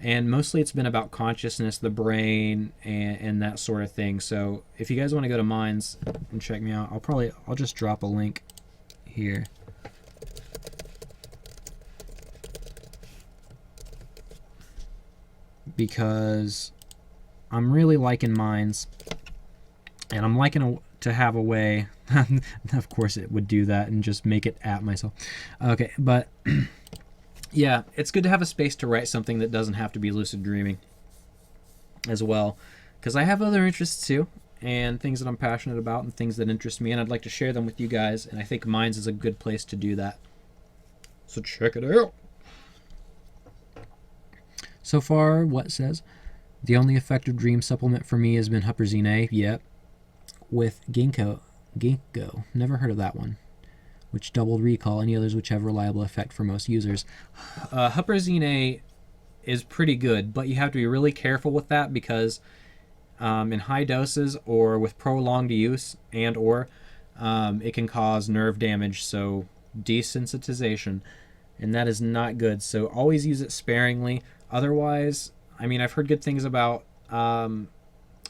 and mostly it's been about consciousness, the brain, and that sort of thing. So if you guys want to go to Minds and check me out, I'll just drop a link here. Because I'm really liking Minds, and I'm liking to have a way. Of course, it would do that and just make it at myself. Okay, but yeah, it's good to have a space to write something that doesn't have to be lucid dreaming as well, because I have other interests too, and things that I'm passionate about and things that interest me, and I'd like to share them with you guys, and I think Minds is a good place to do that. So check it out. So far, what says? The only effective dream supplement for me has been Huperzine A. Yep. With Ginkgo. Never heard of that one. Which doubled recall. Any others which have reliable effect for most users. Huperzine A is pretty good, but you have to be really careful with that because in high doses or with prolonged use it can cause nerve damage, so desensitization. And that is not good. So always use it sparingly. Otherwise, I mean, I've heard good things about, I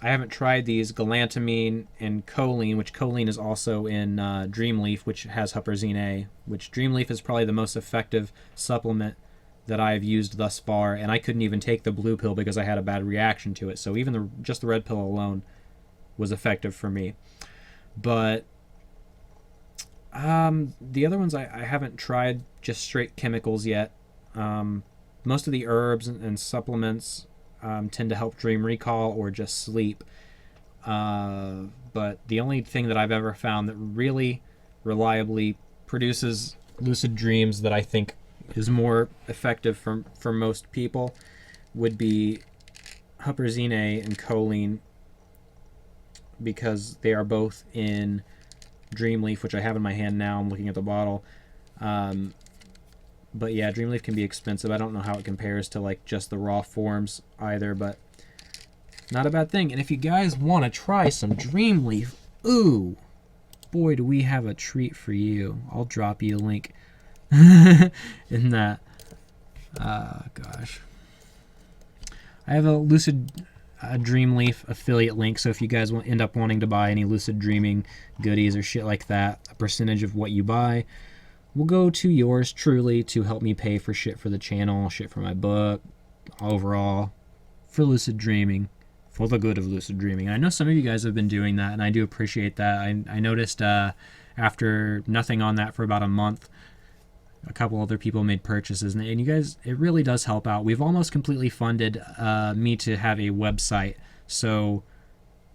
haven't tried these, galantamine and choline, which choline is also in Dreamleaf, which has Huperzine A, which Dreamleaf is probably the most effective supplement that I've used thus far, and I couldn't even take the blue pill because I had a bad reaction to it. So even just the red pill alone was effective for me. But the other ones I haven't tried just straight chemicals yet. Most of the herbs and supplements tend to help dream recall or just sleep. But the only thing that I've ever found that really reliably produces lucid dreams that I think is more effective for most people would be Huperzine A and choline, because they are both in Dreamleaf, which I have in my hand now. I'm looking at the bottle. But yeah, Dreamleaf can be expensive. I don't know how it compares to like just the raw forms either, but not a bad thing. And if you guys want to try some Dreamleaf, ooh, boy, do we have a treat for you. I'll drop you a link in that. Gosh. I have a Lucid Dreamleaf affiliate link, so if you guys end up wanting to buy any lucid dreaming goodies or shit like that, a percentage of what you buy will go to yours truly to help me pay for shit for the channel, shit for my book, overall, for lucid dreaming, for the good of lucid dreaming. And I know some of you guys have been doing that, and I do appreciate that. I noticed after nothing on that for about a month, a couple other people made purchases, and you guys, it really does help out. We've almost completely funded me to have a website, so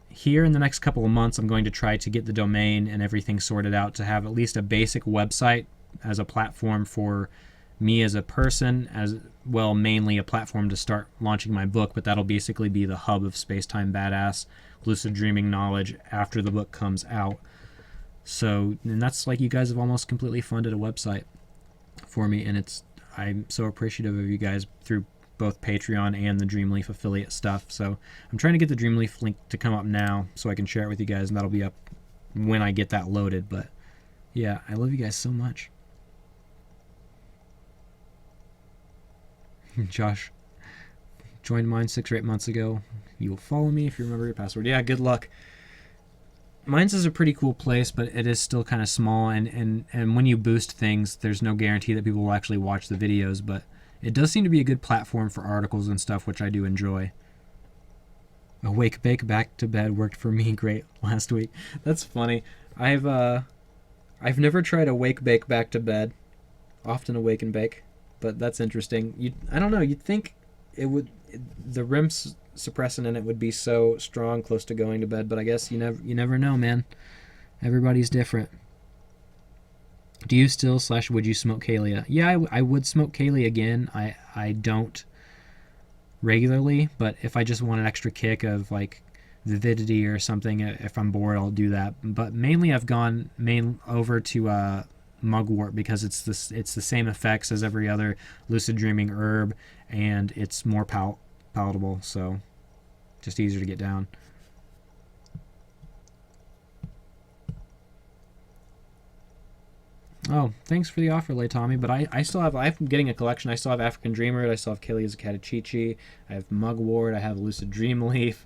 here in the next couple of months I'm going to try to get the domain and everything sorted out to have at least a basic website as a platform for me as a person, as well, mainly a platform to start launching my book, but that'll basically be the hub of Spacetime Badass lucid dreaming knowledge after the book comes out. So, and that's like, you guys have almost completely funded a website for me, and I'm so appreciative of you guys through both Patreon and the Dreamleaf affiliate stuff. So I'm trying to get the Dreamleaf link to come up now so I can share it with you guys, and that'll be up when I get that loaded. But yeah, I love you guys so much. Josh joined mine 6 or 8 months ago. You will follow me if you remember your password. Yeah, good luck. Mine's is a pretty cool place, but it is still kind of small, and when you boost things, there's no guarantee that people will actually watch the videos, but it does seem to be a good platform for articles and stuff, which I do enjoy. Awake, bake, back to bed worked for me great last week. That's funny. I've never tried awake, bake, back to bed. Often awake and bake. but that's interesting. I don't know. You'd think the REM suppressant in it would be so strong close to going to bed, but I guess you never know, man. Everybody's different. Do you still / would you smoke Kalia? Yeah, I would smoke Kalia again. I don't regularly, but if I just want an extra kick of like vividity or something, if I'm bored, I'll do that. But mainly I've gone over to mugwort because it's the same effects as every other lucid dreaming herb, and it's more palatable, so just easier to get down. Oh, thanks for the offer, Lay Tommy. But I still have, I'm getting a collection. I still have African Dreamer. I still have Kalia's Catachichi. I have Mugwort. I have Lucid Dream Leaf.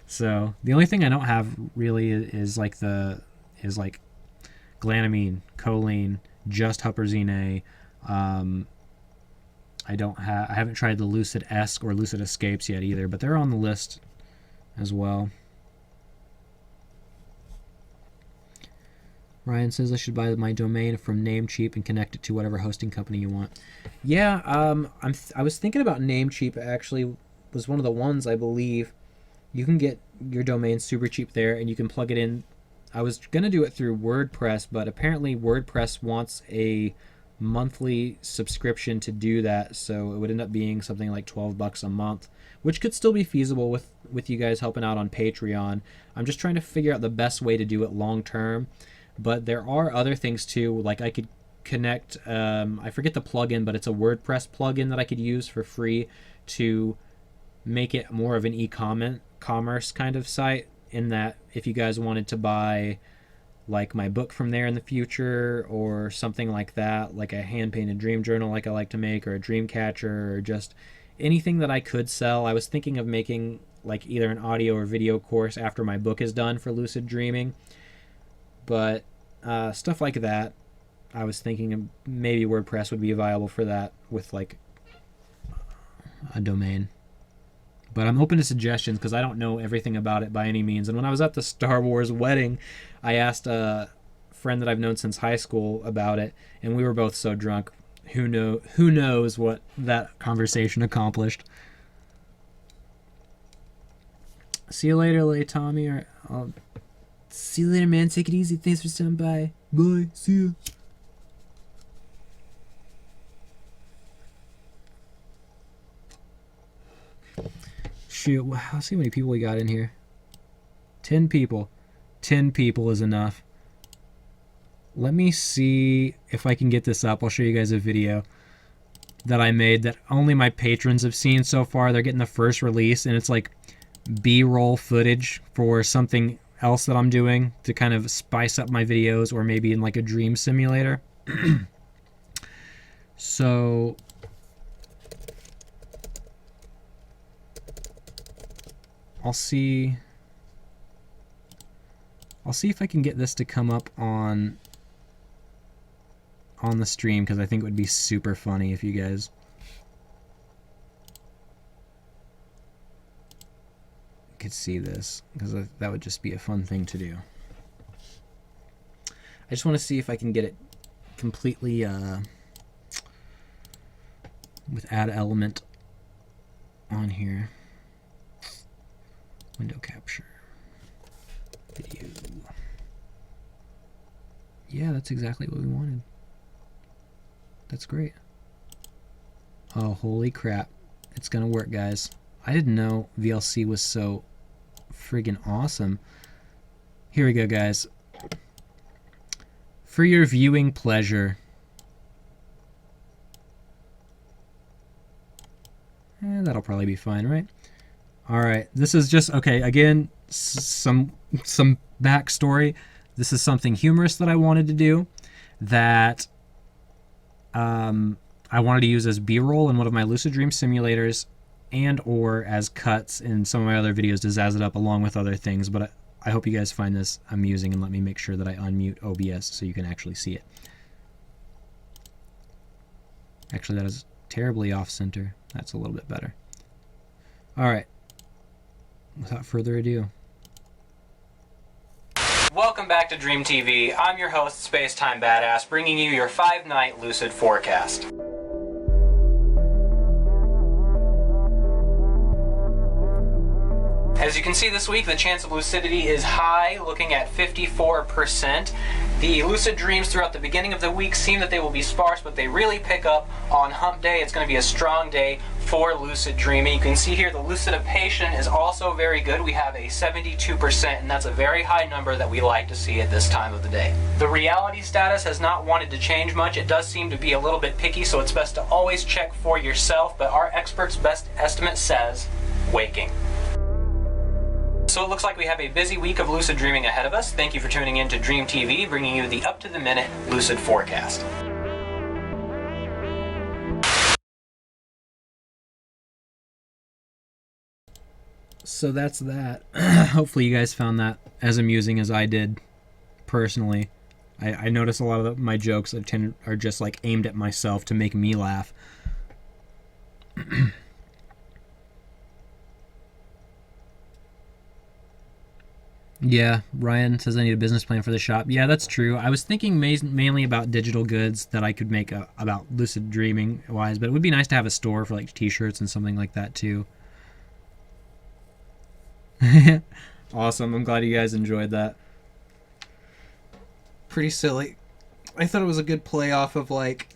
So the only thing I don't have really is like glanamine, choline, just huperzine. I haven't tried the Lucid Esque or Lucid Escapes yet either, but they're on the list as well. Ryan says I should buy my domain from Namecheap and connect it to whatever hosting company you want. Yeah, I was thinking about Namecheap. Actually, was one of the ones, I believe. You can get your domain super cheap there, and you can plug it in. I was gonna do it through WordPress, but apparently WordPress wants a monthly subscription to do that, so it would end up being something like $12 a month, which could still be feasible with you guys helping out on Patreon. I'm just trying to figure out the best way to do it long term. But there are other things too, like I could connect, I forget the plugin, but it's a WordPress plugin that I could use for free to make it more of an e-commerce kind of site, in that if you guys wanted to buy like my book from there in the future or something like that, like a hand-painted dream journal like I like to make, or a dream catcher, or just anything that I could sell. I was thinking of making like either an audio or video course after my book is done for lucid dreaming. But stuff like that, I was thinking of maybe WordPress would be viable for that with like a domain. But I'm open to suggestions because I don't know everything about it by any means. And when I was at the Star Wars wedding, I asked a friend that I've known since high school about it, and we were both so drunk. Who knows what that conversation accomplished. See you later, Lay Tommy. I'll see you later, man. Take it easy. Thanks for stopping by. Bye. See ya. Shoot, let's see how many people we got in here. 10 people. 10 people is enough. Let me see if I can get this up. I'll show you guys a video that I made that only my patrons have seen so far. They're getting the first release, and it's like B-roll footage for something else that I'm doing to kind of spice up my videos, or maybe in like a dream simulator. So I'll see if I can get this to come up on the stream, because I think it would be super funny if you guys could see this, because that would just be a fun thing to do. I just want to see if I can get it completely with add element on here. Window capture. Video. Yeah, that's exactly what we wanted. That's great. Oh, holy crap. It's gonna work, guys. I didn't know VLC was so friggin' awesome. Here we go, guys. For your viewing pleasure. That'll probably be fine, right? Alright, this is just, okay, again, some backstory. This is something humorous that I wanted to do, that I wanted to use as B-roll in one of my lucid dream simulators, and or as cuts in some of my other videos to zazz it up along with other things. But I hope you guys find this amusing, and let me make sure that I unmute OBS so you can actually see it. Actually, that is terribly off-center. That's a little bit better. Alright. Without further ado. Welcome back to Dream TV. I'm your host, Spacetime Badass, bringing you your 5-night lucid forecast. As you can see this week, the chance of lucidity is high, looking at 54%. The lucid dreams throughout the beginning of the week seem that they will be sparse, but they really pick up on hump day. It's going to be a strong day for lucid dreaming. You can see here the lucidation is also very good. We have a 72%, and that's a very high number that we like to see at this time of the day. The reality status has not wanted to change much. It does seem to be a little bit picky, so it's best to always check for yourself, but our expert's best estimate says waking. So it looks like we have a busy week of lucid dreaming ahead of us. Thank you for tuning in to Dream TV, bringing you the up-to-the-minute lucid forecast. So that's that. Hopefully you guys found that as amusing as I did personally. I notice a lot of my jokes are just like aimed at myself to make me laugh. Yeah, Ryan says I need a business plan for the shop. Yeah, that's true. I was thinking mainly about digital goods that I could make about lucid dreaming wise, but it would be nice to have a store for like t-shirts and something like that too. Awesome. I'm glad you guys enjoyed that. Pretty silly. I thought it was a good play off of like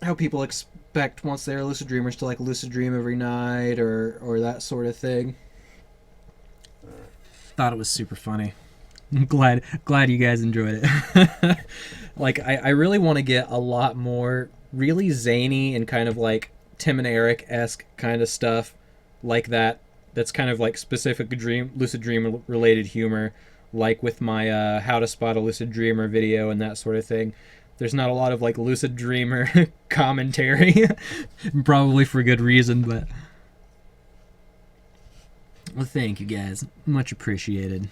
how people expect once they're lucid dreamers to like lucid dream every night or that sort of thing. Thought it was super funny. I'm glad you guys enjoyed it. Like I really want to get a lot more really zany and kind of like Tim and Eric-esque kind of stuff like that. That's kind of like specific lucid dream related humor, like with my how to spot a lucid dreamer video and that sort of thing. There's not a lot of like lucid dreamer commentary, probably for good reason, but well, thank you guys. Much appreciated.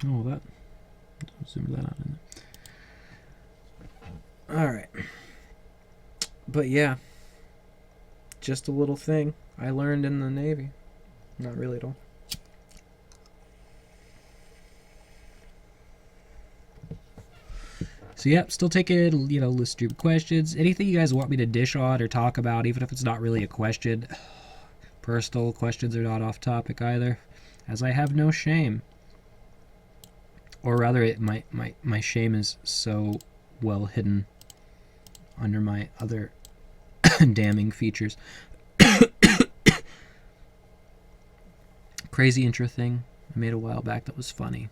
Oh, that. Zoom that out. Alright. But yeah. Just a little thing I learned in the Navy. Not really at all. So yeah, still taking, lucid dream questions. Anything you guys want me to dish on or talk about, even if it's not really a question. Personal questions are not off topic either, as I have no shame. Or rather, my shame is so well hidden under my other damning features. Crazy intro thing I made a while back that was funny.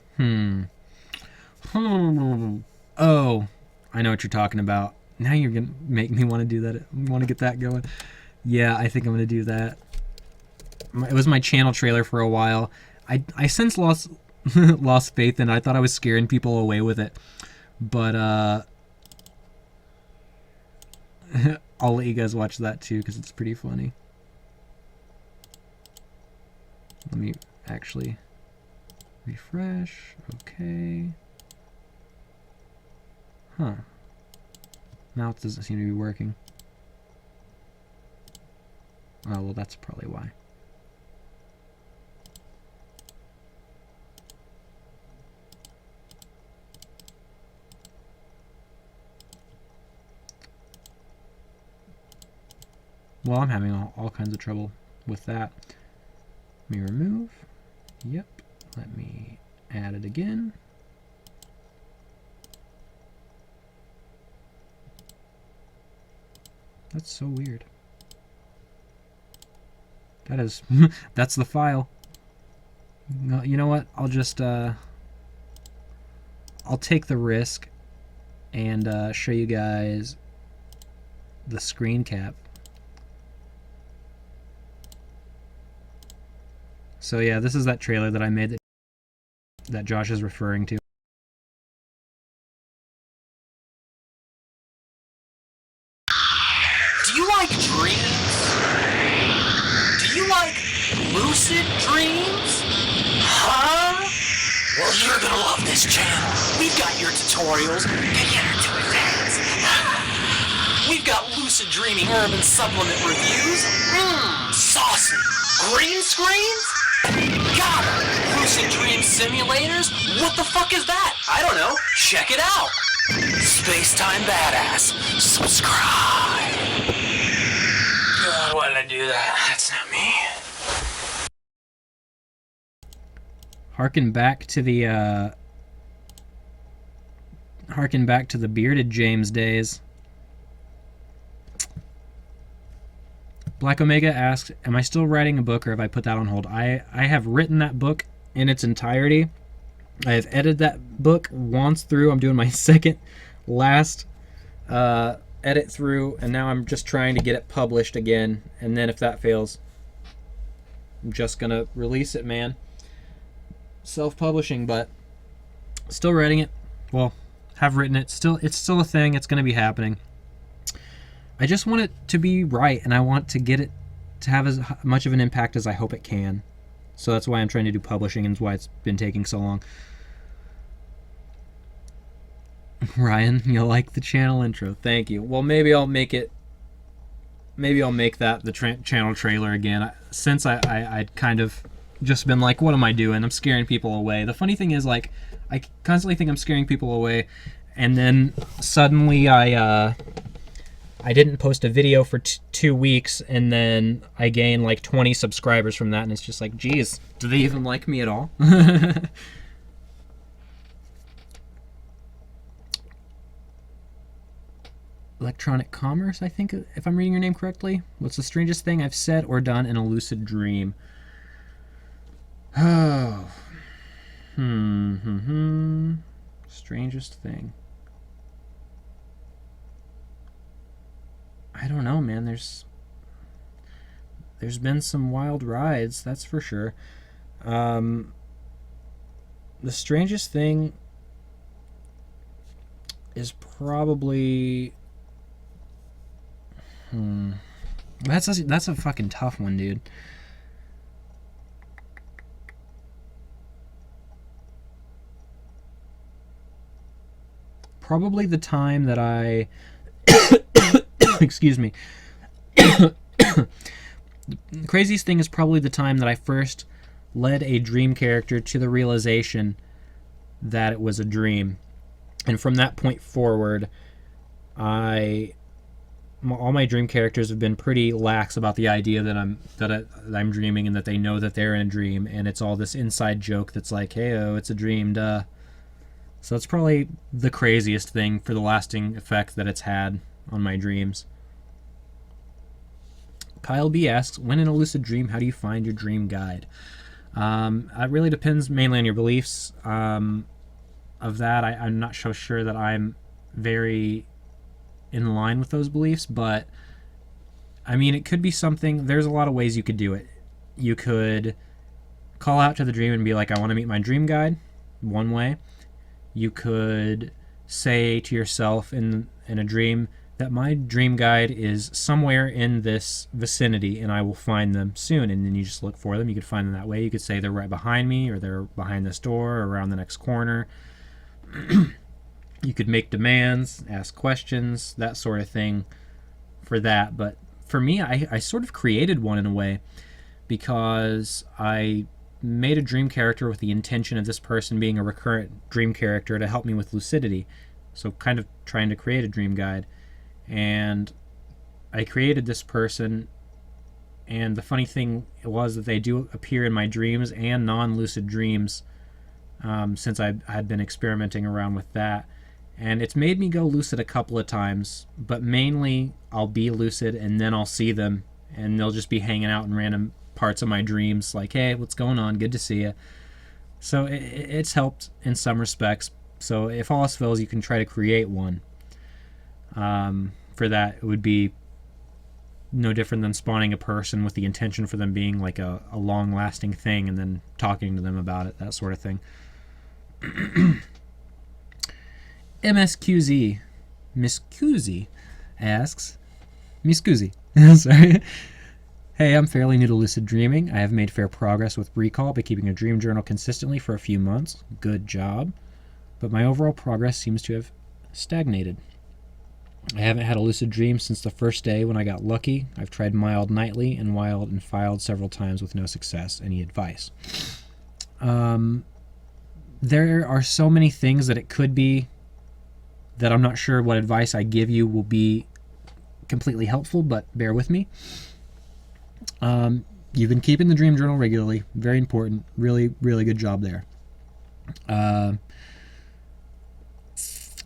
Oh, I know what you're talking about. Now you're gonna make me want to do that. Want to get that going? Yeah, I think I'm gonna do that. It was my channel trailer for a while. I since lost faith in it. I thought I was scaring people away with it, but I'll let you guys watch that too because it's pretty funny. Let me actually refresh. Okay. Huh. Now it doesn't seem to be working. Oh, well, that's probably why. Well, I'm having all kinds of trouble with that. Let me remove. Yep. Let me add it again. That's so weird. That is... that's the file. No, you know what? I'll just... I'll take the risk and show you guys the screen cap. So yeah, this is that trailer that I made that Josh is referring to. Do you like dreams? Do you like lucid dreams? Huh? Well, you're gonna love this channel. We've got your tutorials, beginner to advanced. We've got lucid dreaming herb and supplement reviews. Saucy. Green screens? Got it. Lucid dream simulators? What the fuck is that? I don't know. Check it out. Space-time badass. Subscribe. God, why did I do that? That's not me. Harken back to the bearded James days. Black Omega asks, am I still writing a book or have I put that on hold? I have written that book in its entirety. I have edited that book once through. I'm doing my second last edit through, and now I'm just trying to get it published again. And then if that fails, I'm just going to release it, man. Self-publishing, but still writing it. Well, have written it. It's still a thing. It's going to be happening. I just want it to be right, and I want to get it to have as much of an impact as I hope it can. So that's why I'm trying to do publishing, and that's why it's been taking so long. Ryan, you'll like the channel intro. Thank you. Well, maybe I'll make it. Maybe I'll make that the channel trailer again. Since I'd kind of just been like, what am I doing? I'm scaring people away. The funny thing is, like, I constantly think I'm scaring people away, and then suddenly I didn't post a video for 2 weeks, and then I gained like 20 subscribers from that, and it's just like, geez, do they even like me at all? Electronic Commerce, I think, if I'm reading your name correctly. What's the strangest thing I've said or done in a lucid dream? Oh. Strangest thing. I don't know, man. There's been some wild rides, that's for sure. The strangest thing is probably that's a fucking tough one, dude. Probably the time that I excuse me. The craziest thing is probably the time that I first led a dream character to the realization that it was a dream. And from that point forward, all my dream characters have been pretty lax about the idea that I'm dreaming, and that they know that they're in a dream, and it's all this inside joke that's like, hey, oh, it's a dream, duh. So it's probably the craziest thing for the lasting effect that it's had on my dreams. Kyle B asks, when in a lucid dream, how do you find your dream guide? It really depends mainly on your beliefs. Of that, I'm not so sure that I'm very in line with those beliefs, but I mean, it could be something. There's a lot of ways you could do it. You could call out to the dream and be like, I want to meet my dream guide, one way. You could say to yourself in a dream that my dream guide is somewhere in this vicinity and I will find them soon, and then you just look for them. You could find them that way. You could say they're right behind me, or they're behind this door, or around the next corner. You could make demands, ask questions, that sort of thing for that. But for me, I sort of created one in a way, because I made a dream character with the intention of this person being a recurrent dream character to help me with lucidity. So kind of trying to create a dream guide. And I created this person, and the funny thing was that they do appear in my dreams and non-lucid dreams, since I had been experimenting around with that. And it's made me go lucid a couple of times, but mainly I'll be lucid and then I'll see them, and they'll just be hanging out in random parts of my dreams, like, hey, what's going on? Good to see you. So it's helped in some respects. So if all else fails, you can try to create one. For that, it would be no different than spawning a person with the intention for them being like a long-lasting thing, and then talking to them about it, that sort of thing. MSQZ, Miss Cusi asks, Miss Cusi, sorry. Hey, I'm fairly new to lucid dreaming. I have made fair progress with recall by keeping a dream journal consistently for a few months. Good job. But my overall progress seems to have stagnated. I haven't had a lucid dream since the first day when I got lucky. I've tried mild nightly and wild and filed several times with no success. Any advice? There are so many things that it could be that I'm not sure what advice I give you will be completely helpful, but bear with me. You've been keeping the dream journal regularly. Very important. Really, really good job there. Let's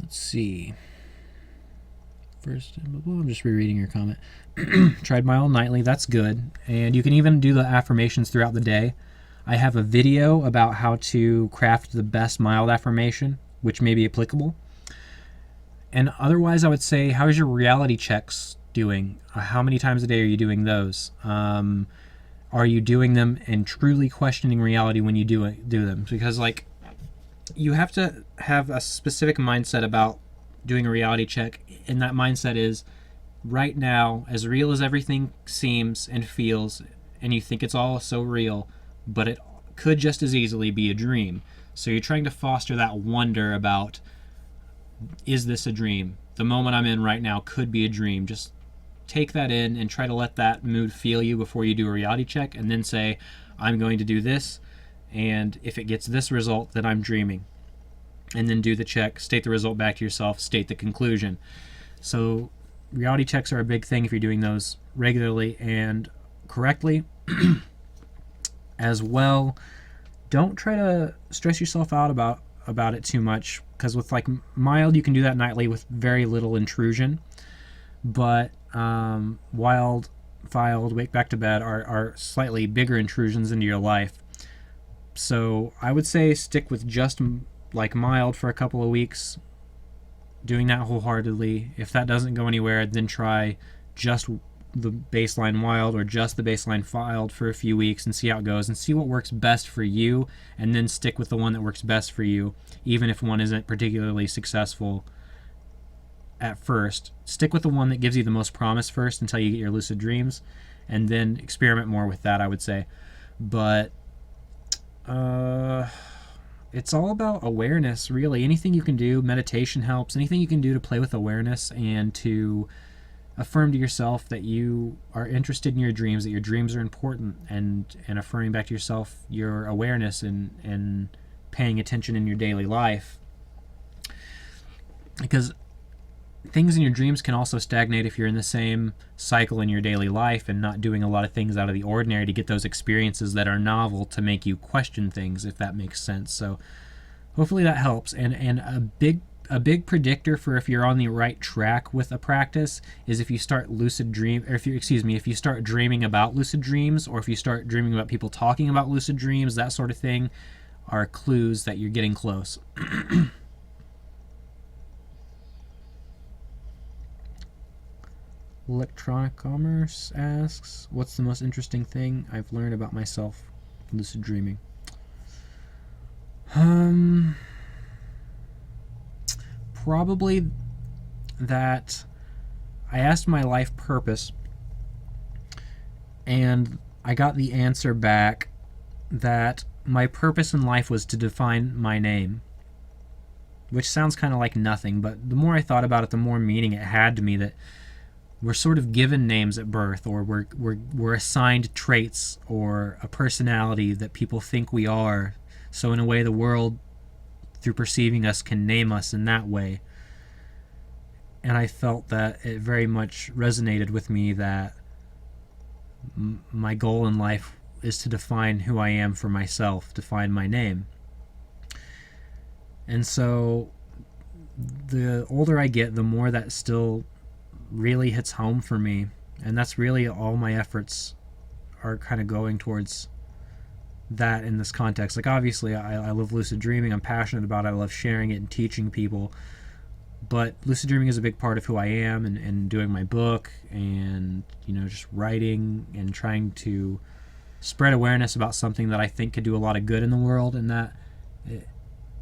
see. First, I'm just rereading your comment. Tried Mile Nightly. That's good. And you can even do the affirmations throughout the day. I have a video about how to craft the best mild affirmation, which may be applicable. And otherwise, I would say, how's your reality checks doing? How many times a day are you doing those? Are you doing them and truly questioning reality when you do them? Because, like, you have to have a specific mindset about doing a reality check, and that mindset is, right now, as real as everything seems and feels, and you think it's all so real, but it could just as easily be a dream. So you're trying to foster that wonder about, is this a dream? The moment I'm in right now could be a dream. Just take that in and try to let that mood feel you before you do a reality check, and then say, I'm going to do this, and if it gets this result, then I'm dreaming. And then do the check, state the result back to yourself, state the conclusion. So reality checks are a big thing if you're doing those regularly and correctly. As well, don't try to stress yourself out about it too much, because with like mild, you can do that nightly with very little intrusion. But wild, filed, wake back to bed are slightly bigger intrusions into your life. So I would say stick with just like mild for a couple of weeks, doing that wholeheartedly. If that doesn't go anywhere, then try just the baseline wild or just the baseline filed for a few weeks and see how it goes, and see what works best for you, and then stick with the one that works best for you, even if one isn't particularly successful at first. Stick with the one that gives you the most promise first until you get your lucid dreams, and then experiment more with that, I would say. But it's all about awareness, really. Anything you can do, meditation helps, anything you can do to play with awareness and to affirm to yourself that you are interested in your dreams, that your dreams are important, and affirming back to yourself your awareness and paying attention in your daily life. Because things in your dreams can also stagnate if you're in the same cycle in your daily life and not doing a lot of things out of the ordinary to get those experiences that are novel to make you question things, if that makes sense. So hopefully that helps. And a big predictor for if you're on the right track with a practice is if you start if you start dreaming about lucid dreams, or if you start dreaming about people talking about lucid dreams, that sort of thing are clues that you're getting close. Electronic Commerce asks, what's the most interesting thing I've learned about myself in lucid dreaming? Probably that I asked my life purpose, and I got the answer back that my purpose in life was to define my name, which sounds kind of like nothing, but the more I thought about it, the more meaning it had to me, that we're sort of given names at birth, or we're assigned traits or a personality that people think we are. So in a way, the world, through perceiving us, can name us in that way. And I felt that it very much resonated with me that my goal in life is to define who I am for myself, define my name. And so the older I get, the more that still really hits home for me, and that's really all my efforts are kind of going towards that in this context. Like, obviously I love lucid dreaming, I'm passionate about it, I love sharing it and teaching people, but lucid dreaming is a big part of who I am, and doing my book, and just writing and trying to spread awareness about something that I think could do a lot of good in the world. And that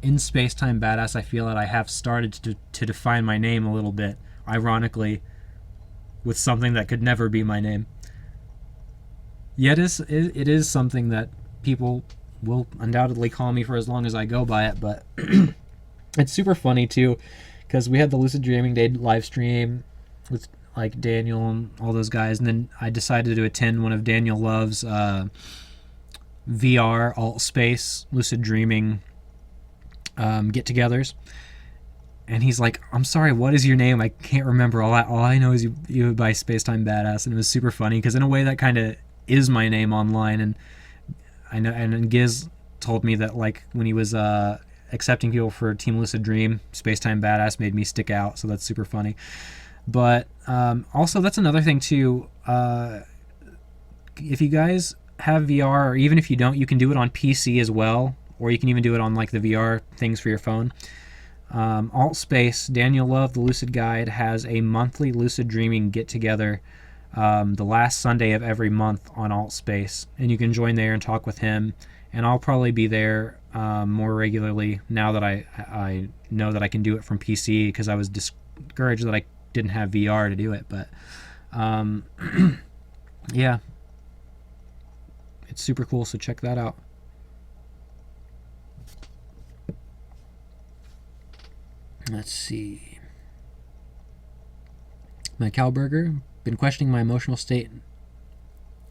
in Space Time Badass, I feel that I have started to define my name a little bit, ironically, with something that could never be my name. Yet it is something that people will undoubtedly call me for as long as I go by it. But it's super funny too, because we had the Lucid Dreaming Day live stream with like Daniel and all those guys, and then I decided to attend one of Daniel Love's VR alt space lucid dreaming get-togethers. and he's like, "I'm sorry, what is your name? I can't remember. All I know is you by Spacetime Badass." And it was super funny because in a way that kind of is my name online. And I know, and Giz told me that like when he was accepting people for Team Lucid Dream, Spacetime Badass made me stick out. So that's super funny. But also, that's another thing too. If you guys have VR, or even if you don't, you can do it on PC as well, or you can even do it on like the VR things for your phone. Alt Space, Daniel Love, the Lucid Guide, has a monthly lucid dreaming get together the last Sunday of every month on Alt Space, and you can join there and talk with him. And I'll probably be there more regularly now that I know that I can do it from PC, because I was discouraged that I didn't have VR to do it. But yeah, it's super cool, so check that out. Let's see. My Cowburger, been questioning my emotional state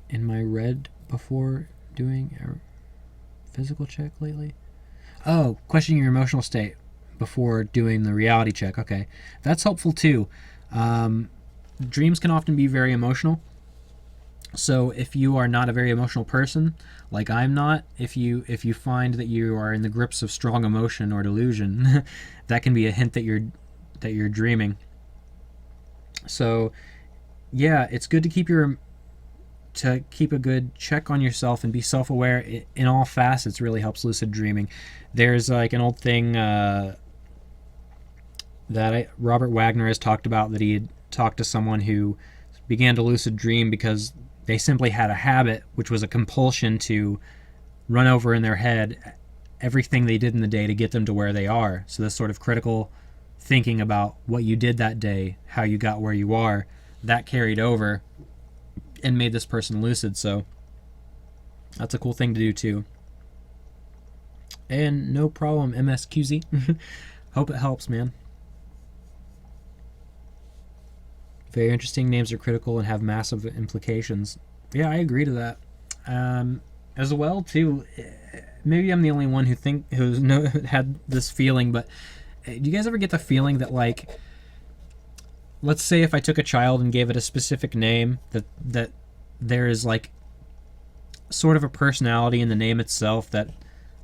in my red before doing a physical check lately. Oh, questioning your emotional state before doing the reality check. Okay, that's helpful too. Dreams can often be very emotional. So if you are not a very emotional person, like I'm not, if you find that you are in the grips of strong emotion or delusion, that can be a hint that you're dreaming. So yeah, it's good to keep a good check on yourself and be self-aware in all facets. Really helps lucid dreaming. There's like an old thing Robert Wagner has talked about, that he had talked to someone who began to lucid dream because they simply had a habit, which was a compulsion to run over in their head everything they did in the day to get them to where they are. So this sort of critical thinking about what you did that day, how you got where you are, that carried over and made this person lucid. So that's a cool thing to do too. And no problem, MSQZ. Hope it helps, man. Very interesting. Names are critical and have massive implications. Yeah, I agree to that. As well, too. Maybe I'm the only one who's had this feeling, but do you guys ever get the feeling that, like, let's say if I took a child and gave it a specific name, that there is like sort of a personality in the name itself, that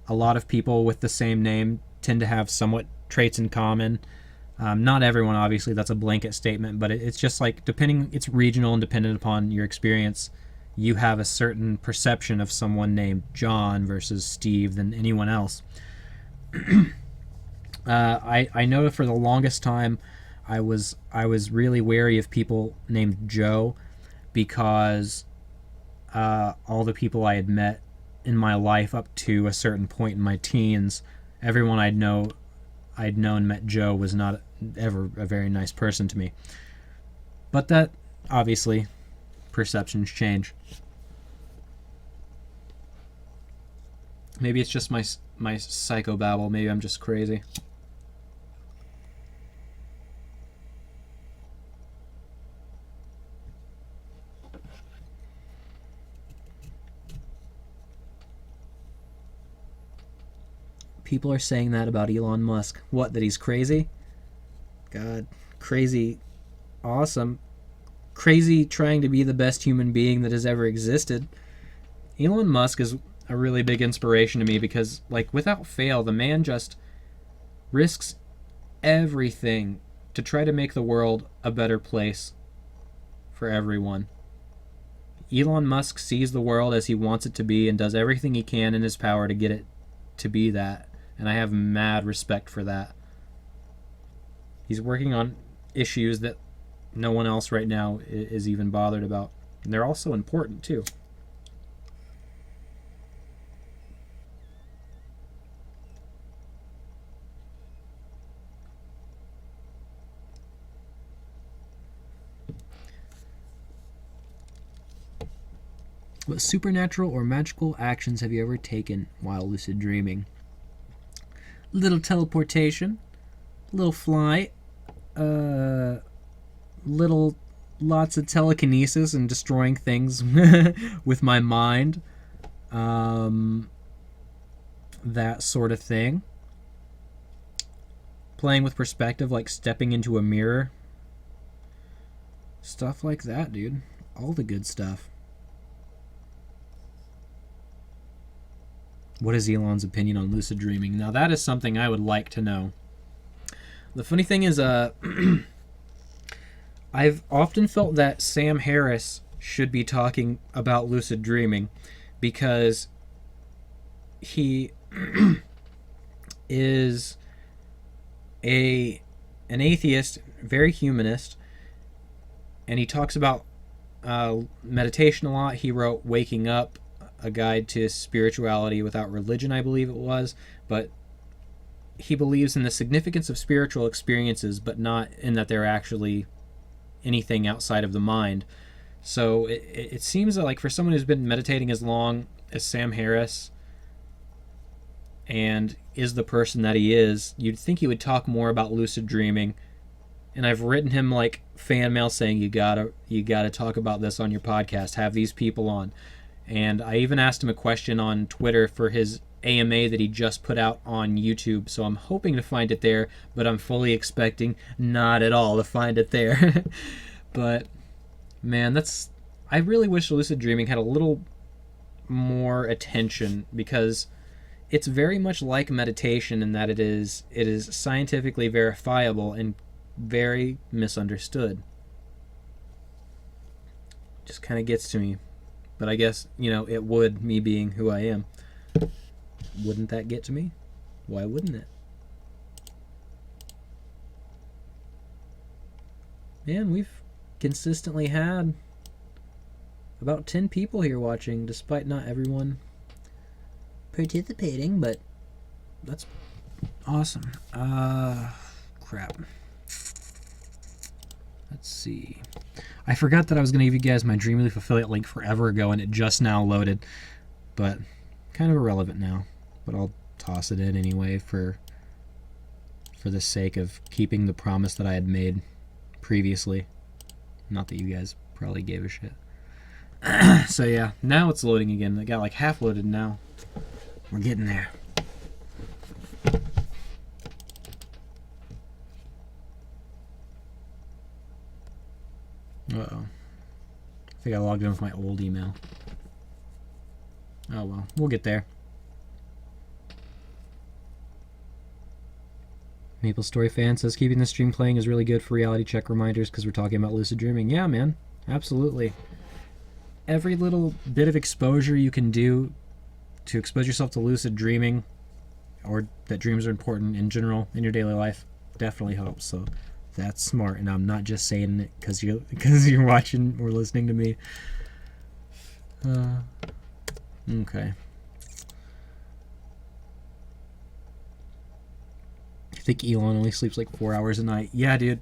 a lot of people with the same name tend to have somewhat traits in common. Not everyone, obviously, that's a blanket statement, but it's just like it's regional and dependent upon your experience. You have a certain perception of someone named John versus Steve than anyone else. I know for the longest time I was really wary of people named Joe, because all the people I had met in my life up to a certain point in my teens, everyone I'd known met Joe was not ever a very nice person to me. But that, obviously, perceptions change. Maybe it's just my psychobabble. Maybe I'm just crazy. People are saying that about Elon Musk. What, that he's crazy? God, crazy, awesome, crazy trying to be the best human being that has ever existed. Elon Musk is a really big inspiration to me because, like, without fail, the man just risks everything to try to make the world a better place for everyone. Elon Musk sees the world as he wants it to be and does everything he can in his power to get it to be that. And I have mad respect for that. He's working on issues that no one else right now is even bothered about. And they're also important, too. What supernatural or magical actions have you ever taken while lucid dreaming? Little teleportation, little flight, little lots of telekinesis and destroying things with my mind, that sort of thing. playing with perspective, like stepping into a mirror. Stuff like that, dude. All the good stuff. What is Elon's opinion on lucid dreaming? Now that is something I would like to know. The funny thing is, I've often felt that Sam Harris should be talking about lucid dreaming because he is an atheist, very humanist, and he talks about meditation a lot. He wrote Waking Up, a guide to spirituality without religion, I believe it was, but he believes in the significance of spiritual experiences, but not in that they're actually anything outside of the mind. So it seems that, like, for someone who's been meditating as long as Sam Harris and is the person that he is, you'd think he would talk more about lucid dreaming. And I've written him like fan mail saying you gotta talk about this on your podcast, have these people on. And I even asked him a question on Twitter for his AMA that he just put out on YouTube, so I'm hoping to find it there, but I'm fully expecting not at all to find it there. But man, I really wish lucid dreaming had a little more attention, because it's very much like meditation in that it is scientifically verifiable and very misunderstood. Just kind of gets to me. But I guess, it would, me being who I am. Wouldn't that get to me? Why wouldn't it? Man, we've consistently had about 10 people here watching, despite not everyone participating, but that's awesome. Crap. Let's see. I forgot that I was going to give you guys my Dreamleaf affiliate link forever ago, and it just now loaded. But kind of irrelevant now. But I'll toss it in anyway for the sake of keeping the promise that I had made previously. Not that you guys probably gave a shit. So yeah, now it's loading again. It got like half loaded now. We're getting there. Uh-oh. I think I logged in with my old email. Oh well, we'll get there. Maple Story fan says keeping the stream playing is really good for reality check reminders because we're talking about lucid dreaming. Yeah, man, absolutely. Every little bit of exposure you can do to expose yourself to lucid dreaming, or that dreams are important in general in your daily life, definitely helps. So that's smart, and I'm not just saying it because you're watching or listening to me. Okay. I think Elon only sleeps like 4 hours a night. Yeah, dude.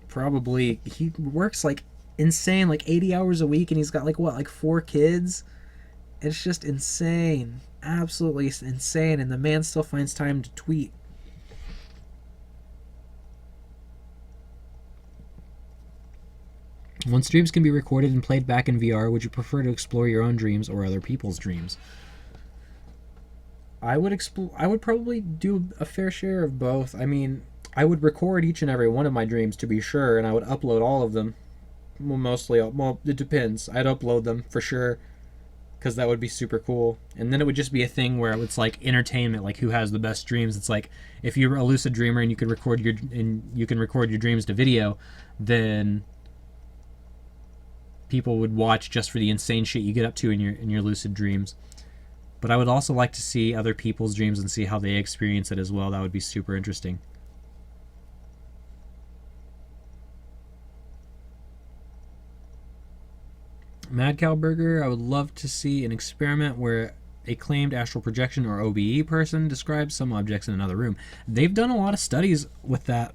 Probably. He works like insane, like 80 hours a week, and he's got like 4 kids? It's just insane. Absolutely insane, and the man still finds time to tweet. Once dreams can be recorded and played back in VR, would you prefer to explore your own dreams or other people's dreams? I would probably do a fair share of both. I mean, I would record each and every one of my dreams to be sure, and I would upload all of them. Well, it depends. I'd upload them for sure, because that would be super cool. And then it would just be a thing where it's like entertainment, like who has the best dreams. It's like if you're a lucid dreamer and you can record your dreams to video, then people would watch just for the insane shit you get up to in your lucid dreams. But I would also like to see other people's dreams and see how they experience it as well. That would be super interesting. Mad Cow Burger, I would love to see an experiment where a claimed astral projection or OBE person describes some objects in another room. They've done a lot of studies with that.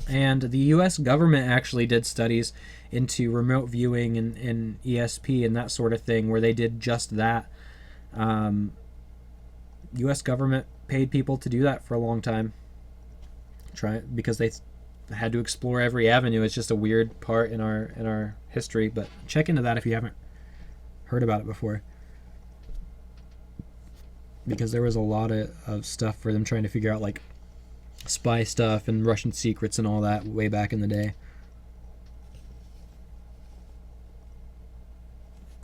And the U.S. government actually did studies into remote viewing and ESP and that sort of thing, where they did just that. U.S. government paid people to do that for a long time, because they had to explore every avenue. It's just a weird part in our history, but check into that if you haven't heard about it before, because there was a lot of stuff for them trying to figure out, like, spy stuff and Russian secrets and all that way back in the day.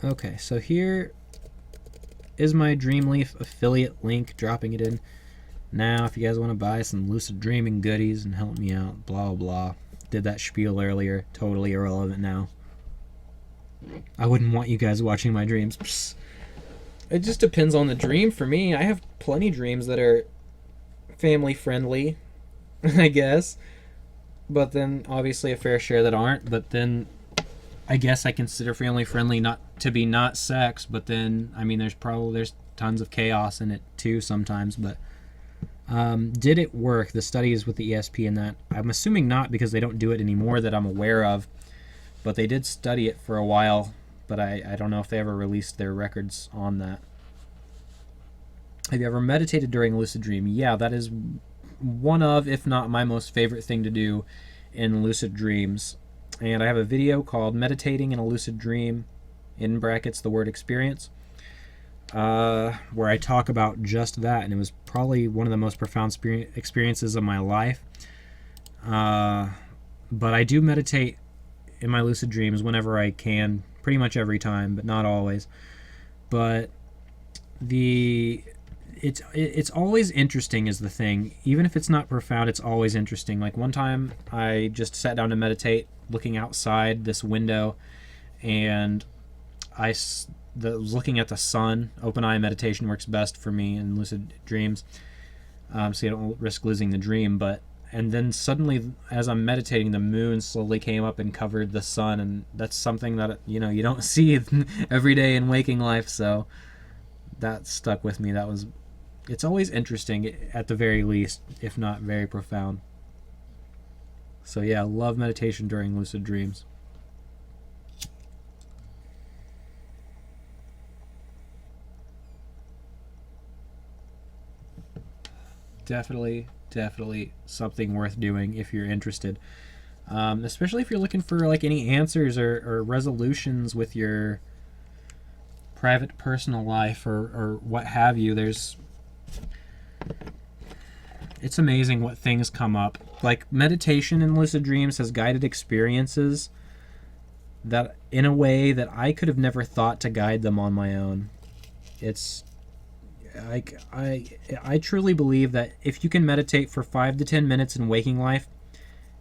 Okay, so here is my Dreamleaf affiliate link, dropping it in now if you guys want to buy some lucid dreaming goodies and help me out, blah blah. Did that spiel earlier, totally irrelevant now. I wouldn't want you guys watching my dreams. Psst. It just depends on the dream for me. I have plenty dreams that are family friendly, I guess. But then obviously a fair share that aren't. But then I guess I consider family friendly not to be not sex, but then I mean there's tons of chaos in it too sometimes. But did it work? The studies with the ESP and that, I'm assuming not, because they don't do it anymore that I'm aware of. But they did study it for a while, but I don't know if they ever released their records on that. Have you ever meditated during a lucid dream? Yeah, that is one of, if not my most favorite thing to do in lucid dreams. And I have a video called Meditating in a Lucid Dream, in brackets the word experience, where I talk about just that, and it was probably one of the most profound experiences of my life. But I do meditate in my lucid dreams whenever I can, pretty much every time, but not always. But it's always interesting is the thing. Even if it's not profound, it's always interesting. Like one time I just sat down to meditate looking outside this window, and I was looking at the sun. Open eye meditation works best for me in lucid dreams, so you don't risk losing the dream. And then suddenly, as I'm meditating, the moon slowly came up and covered the sun, and that's something that you don't see every day in waking life. So that stuck with me. It's always interesting, at the very least, if not very profound. So yeah, love meditation during lucid dreams. Definitely something worth doing if you're interested. Especially if you're looking for like any answers or resolutions with your private personal life or what have you. It's amazing what things come up. Like meditation in lucid dreams has guided experiences that in a way that I could have never thought to guide them on my own. It's like I truly believe that if you can meditate for 5 to 10 minutes in waking life,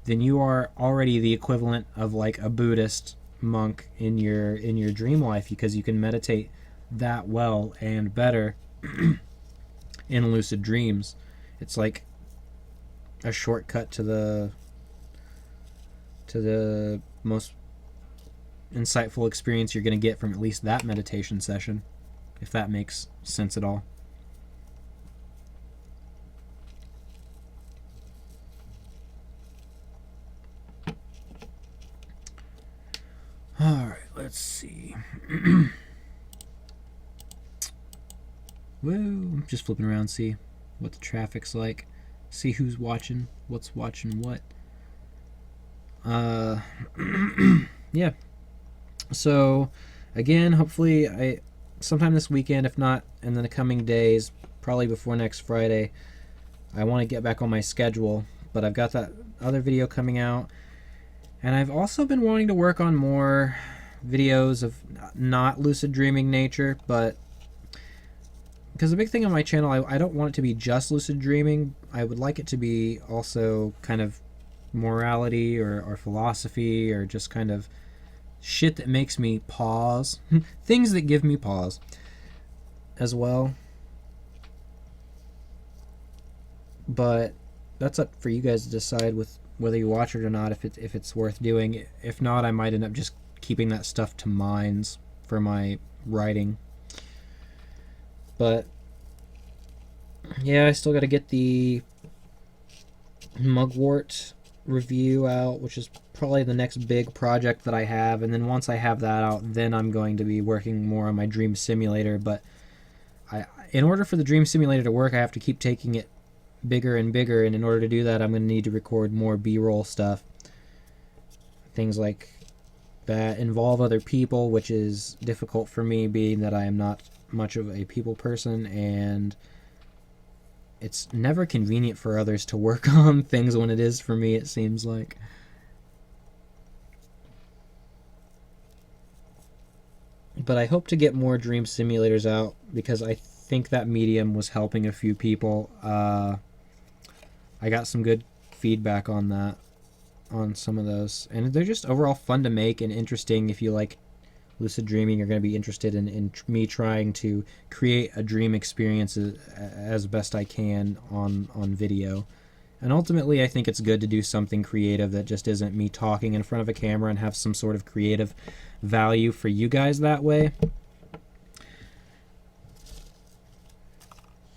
then you are already the equivalent of like a Buddhist monk in your dream life, because you can meditate that well and better in lucid dreams. It's like a shortcut to the most insightful experience you're going to get from at least that meditation session, if that makes sense at all. All right, let's see. Whoa, I'm just flipping around, see what the traffic's like, see who's watching, what's watching what. Yeah. So, again, hopefully sometime this weekend, if not in the coming days, probably before next Friday, I want to get back on my schedule. But I've got that other video coming out. And I've also been wanting to work on more videos of not lucid dreaming nature, but because the big thing on my channel, I don't want it to be just lucid dreaming. I would like it to be also kind of morality or philosophy, or just kind of shit that makes me pause. Things that give me pause as well. But that's up for you guys to decide with whether you watch it or not, if it's worth doing. If not, I might end up just keeping that stuff to minds for my writing. But yeah, I still got to get the mugwort review out, which is probably the next big project that I have. And then once I have that out, then I'm going to be working more on my dream simulator. But in order for the dream simulator to work, I have to keep taking it bigger and bigger, and in order to do that, I'm going to need to record more B-roll stuff, things like that involve other people, which is difficult for me, being that I am not much of a people person, and it's never convenient for others to work on things when it is for me, it seems like. But I hope to get more dream simulators out because I think that medium was helping a few people. I got some good feedback on that, on some of those. And they're just overall fun to make and interesting. If you like lucid dreaming, you're going to be interested in me trying to create a dream experience as best I can on video. And ultimately, I think it's good to do something creative that just isn't me talking in front of a camera and have some sort of creative value for you guys that way.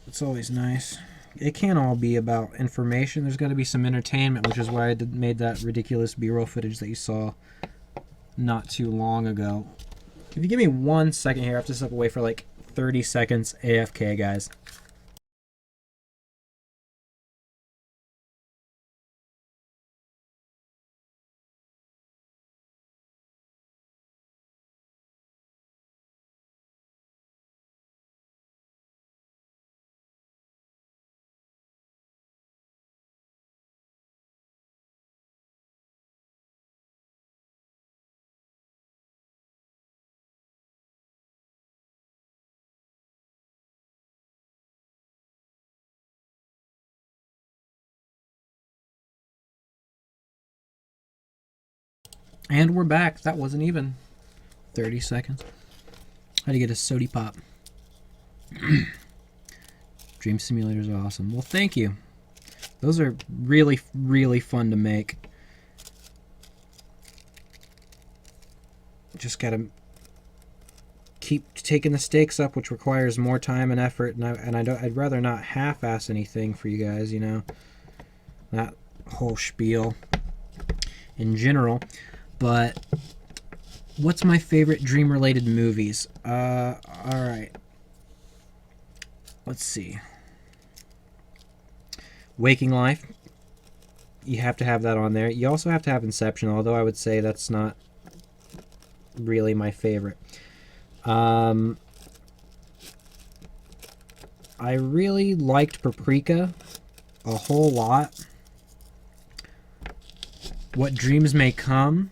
It's always nice. It can't all be about information. There's got to be some entertainment, which is why I made that ridiculous B-roll footage that you saw not too long ago. If you give me 1 second here, I have to step away for like 30 seconds AFK, guys. And we're back. That wasn't even 30 seconds. How to get a sody pop. Dream simulators are awesome. Well, thank you. Those are really, really fun to make. Just gotta keep taking the stakes up, which requires more time and effort. And I'd rather not half-ass anything for you guys, you know, that whole spiel in general. But what's my favorite dream-related movies? All right. Let's see. Waking Life. You have to have that on there. You also have to have Inception, although I would say that's not really my favorite. I really liked Paprika a whole lot. What Dreams May Come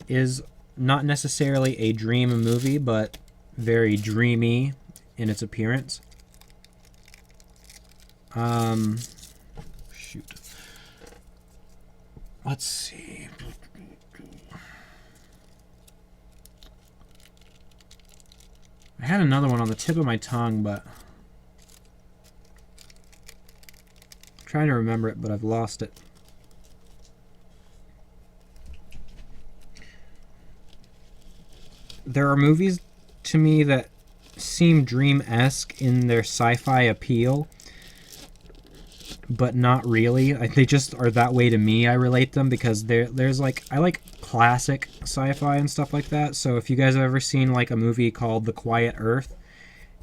is not necessarily a dream movie, but very dreamy in its appearance. Shoot. Let's see. I had another one on the tip of my tongue, but I'm trying to remember it, but I've lost it. There are movies to me that seem dream-esque in their sci-fi appeal, but not really. They just are that way to me. I relate them because there's like, I like classic sci-fi and stuff like that. So if you guys have ever seen like a movie called The Quiet Earth,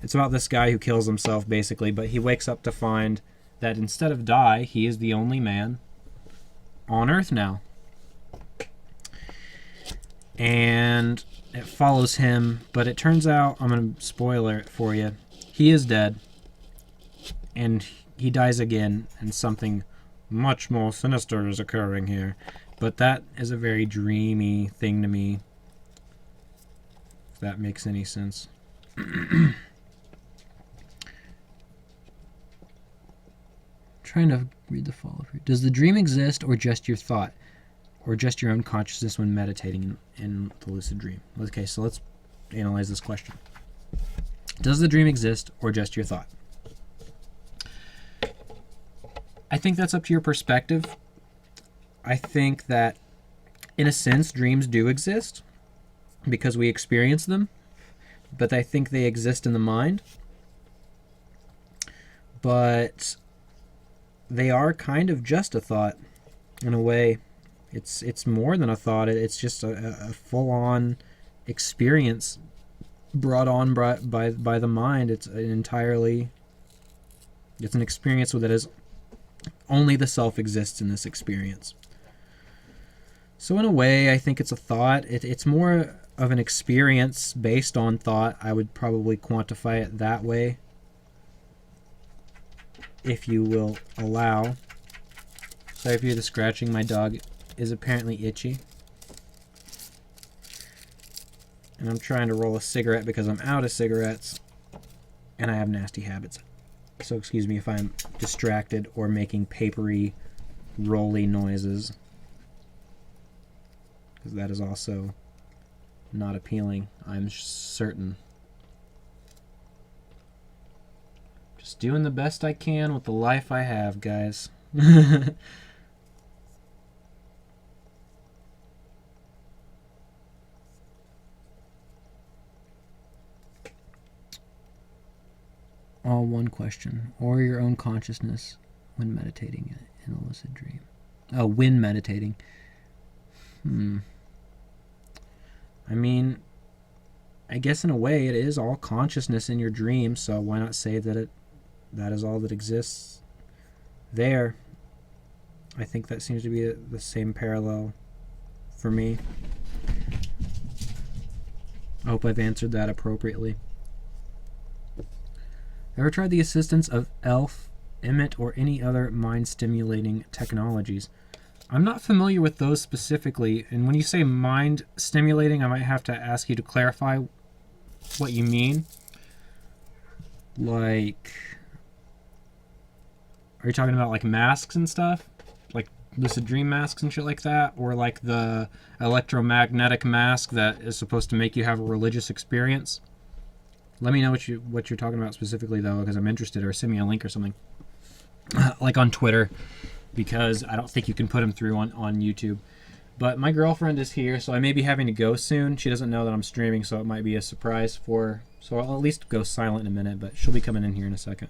it's about this guy who kills himself basically, but he wakes up to find that instead of die, he is the only man on Earth now. And it follows him, but it turns out, I'm going to spoiler it for you, he is dead, and he dies again, and something much more sinister is occurring here. But that is a very dreamy thing to me, if that makes any sense. Trying to read the follow through. Does the dream exist, or just your thought? Or just your own consciousness when meditating in the lucid dream? Okay, so let's analyze this question. Does the dream exist, or just your thought? I think that's up to your perspective. I think that, in a sense, dreams do exist because we experience them, but I think they exist in the mind. But they are kind of just a thought, in a way. It's more than a thought. It's just a full-on experience brought on by the mind. It's an experience that is only the self exists in this experience. So in a way, I think it's a thought. It's more of an experience based on thought. I would probably quantify it that way. if you will allow. Sorry if you hear the scratching. My dog is apparently itchy. And I'm trying to roll a cigarette because I'm out of cigarettes. And I have nasty habits. So excuse me if I'm distracted or making papery, rolly noises. Because that is also not appealing, I'm certain. Just doing the best I can with the life I have, guys. All one question. Or your own consciousness when meditating in a lucid dream. Oh, when meditating. I mean, I guess in a way it is all consciousness in your dream, so why not say that that is all that exists there? I think that seems to be the same parallel for me. I hope I've answered that appropriately. Ever tried the assistance of ELF, Emmet, or any other mind-stimulating technologies? I'm not familiar with those specifically, and when you say mind-stimulating, I might have to ask you to clarify what you mean. Like, are you talking about like masks and stuff? Like lucid dream masks and shit like that? Or like the electromagnetic mask that is supposed to make you have a religious experience? Let me know what you're talking about specifically, though, because I'm interested, or send me a link or something. Like on Twitter, because I don't think you can put them through on YouTube. But my girlfriend is here, so I may be having to go soon. She doesn't know that I'm streaming, so it might be a surprise for her. So I'll at least go silent in a minute, but she'll be coming in here in a second.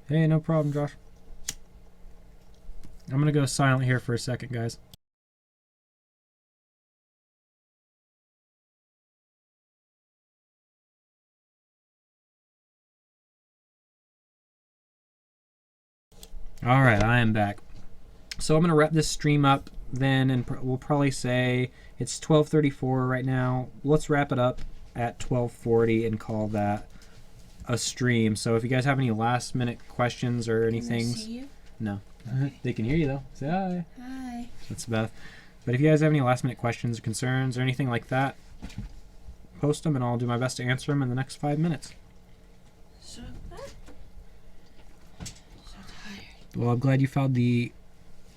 Hey, no problem, Josh. I'm going to go silent here for a second, guys. Alright, I am back. So I'm going to wrap this stream up then, and we'll probably say it's 12:34 right now. Let's wrap it up at 12:40 and call that a stream. So if you guys have any last minute questions or anything. Can they see you? No. Okay. They can hear you though. Say hi. Hi. That's Beth. But if you guys have any last minute questions or concerns or anything like that, post them and I'll do my best to answer them in the next 5 minutes. So tired. Well, I'm glad you found the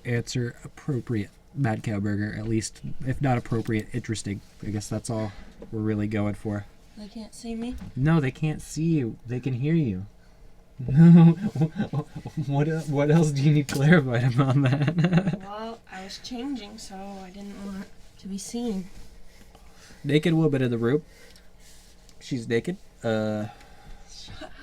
answer appropriate, Mad Cow Burger. At least, if not appropriate, interesting. I guess that's all we're really going for. They can't see me? No, they can't see you. They can hear you. What else do you need clarified about that? Well, I was changing, so I didn't want to be seen. Naked will bit of the room. She's naked. Shut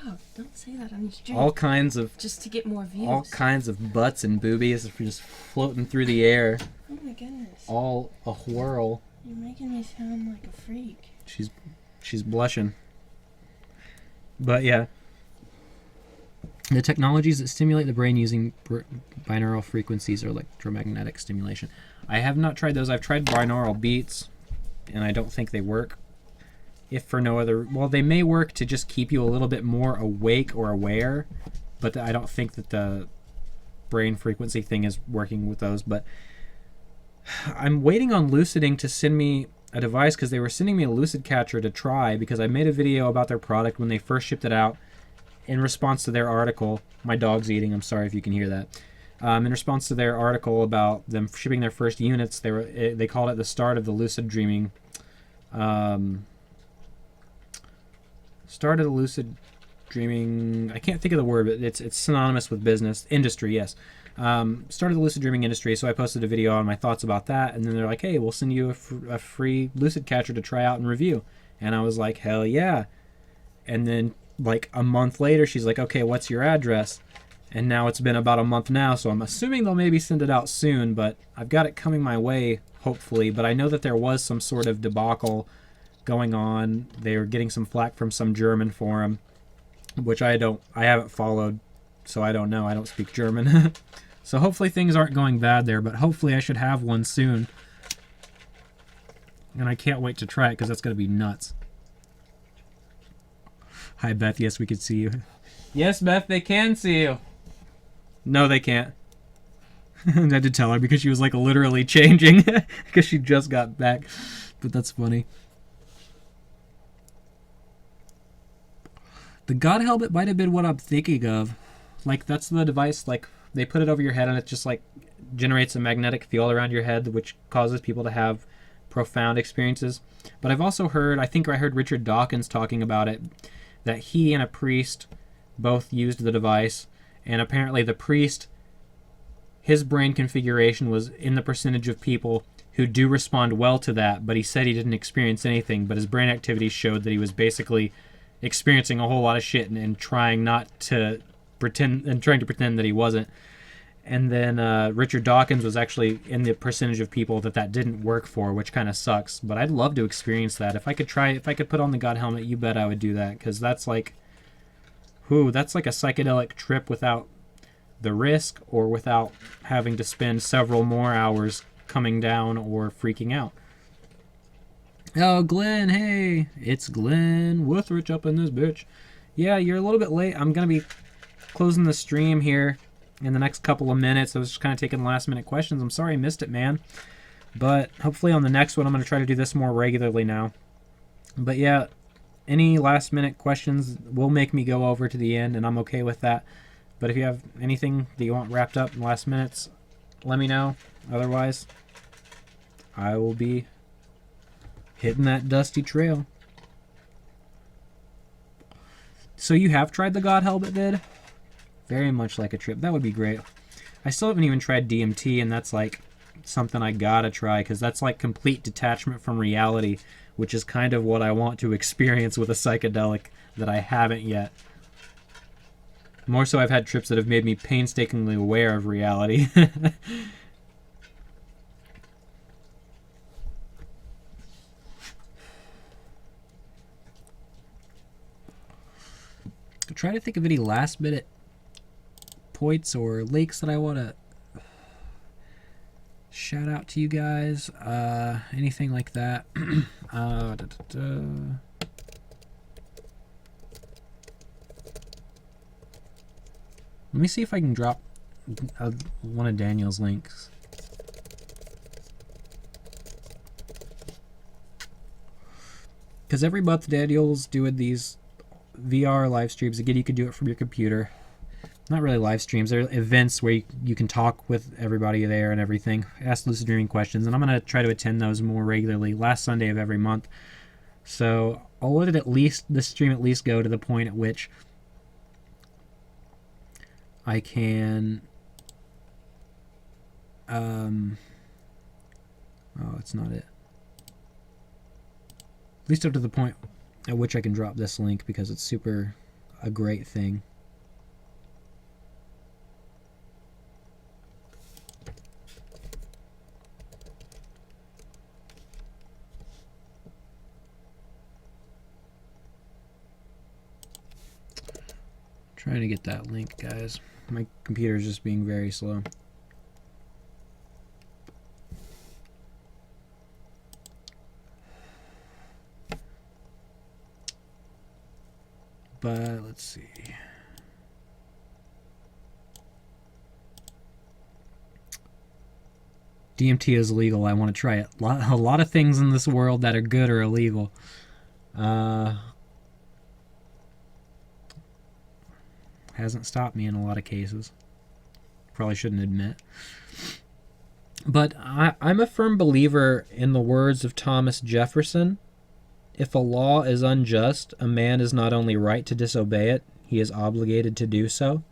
up. Don't say that on the street. All kinds of Just to get more views. all kinds of butts and boobies just floating through the air. Oh my goodness. All a whirl. You're making me sound like a freak. She's blushing. But yeah. The technologies that stimulate the brain using binaural frequencies or electromagnetic stimulation. I have not tried those. I've tried binaural beats, and I don't think they work. If for no other... Well, they may work to just keep you a little bit more awake or aware, but I don't think that the brain frequency thing is working with those. But I'm waiting on Luciding to send me a device, because they were sending me a Lucid catcher to try, because I made a video about their product when they first shipped it out. In response to their article, my dog's eating, I'm sorry if you can hear that. In response to their article about them shipping their first units, they called it the start of the lucid dreaming. Start of the lucid dreaming, I can't think of the word, but it's synonymous with business. Industry, yes. Start of the lucid dreaming industry, so I posted a video on my thoughts about that, and then they're like, hey, we'll send you a free Lucid catcher to try out and review. And I was like, hell yeah. And then like a month later, she's like, okay, what's your address? And now it's been about a month now, so I'm assuming they'll maybe send it out soon, but I've got it coming my way, hopefully. But I know that there was some sort of debacle going on. They were getting some flack from some German forum, which I haven't followed, so I don't know. I don't speak German. So hopefully things aren't going bad there, but hopefully I should have one soon. And I can't wait to try it, because that's going to be nuts. Hi, Beth. Yes, we could see you. Yes, Beth, they can see you. No, they can't. I had to tell her because she was like literally changing because she just got back. But that's funny. The God helmet might have been what I'm thinking of. Like, that's the device, like, they put it over your head and it just, like, generates a magnetic field around your head, which causes people to have profound experiences. But I've also heard, I think I heard Richard Dawkins talking about it, that he and a priest both used the device, and apparently the priest, his brain configuration was in the percentage of people who do respond well to that, but he said he didn't experience anything, but his brain activity showed that he was basically experiencing a whole lot of shit and trying not to pretend and trying to pretend that he wasn't. And then Richard Dawkins was actually in the percentage of people that didn't work for, which kind of sucks. But I'd love to experience that. If I could put on the God helmet, you bet I would do that, because that's like, that's like a psychedelic trip without the risk or without having to spend several more hours coming down or freaking out. Oh, Glenn, hey, it's Glenn Withrich up in this bitch. Yeah, you're a little bit late. I'm going to be closing the stream here in the next couple of minutes. I was just kind of taking last minute questions. I'm sorry I missed it, man. But hopefully on the next one, I'm going to try to do this more regularly now. But yeah, any last minute questions will make me go over to the end, and I'm okay with that. But if you have anything that you want wrapped up in last minutes, let me know. Otherwise, I will be hitting that dusty trail. So you have tried the God helmet vid? Very much like a trip. That would be great. I still haven't even tried DMT, and that's like something I gotta try, because that's like complete detachment from reality, which is kind of what I want to experience with a psychedelic that I haven't yet. More so, I've had trips that have made me painstakingly aware of reality. I'm trying to think of any last minute points or links that I want to shout out to you guys. Anything like that. Let me see if I can drop one of Daniel's links. Because every month Daniel's doing these VR live streams. Again, you can do it from your computer. Not really live streams. They're events where you can talk with everybody there and everything. Ask Lucid Dreaming questions. And I'm going to try to attend those more regularly. Last Sunday of every month. So I'll let this stream at least go to the point at which I can... oh, it's not it. At least up to the point at which I can drop this link, because it's super a great thing. Trying to get that link, guys. My computer is just being very slow. But let's see. DMT is illegal. I want to try it. A lot of things in this world that are good are illegal. Hasn't stopped me in a lot of cases. Probably shouldn't admit. But I'm a firm believer in the words of Thomas Jefferson. If a law is unjust, a man is not only right to disobey it, he is obligated to do so.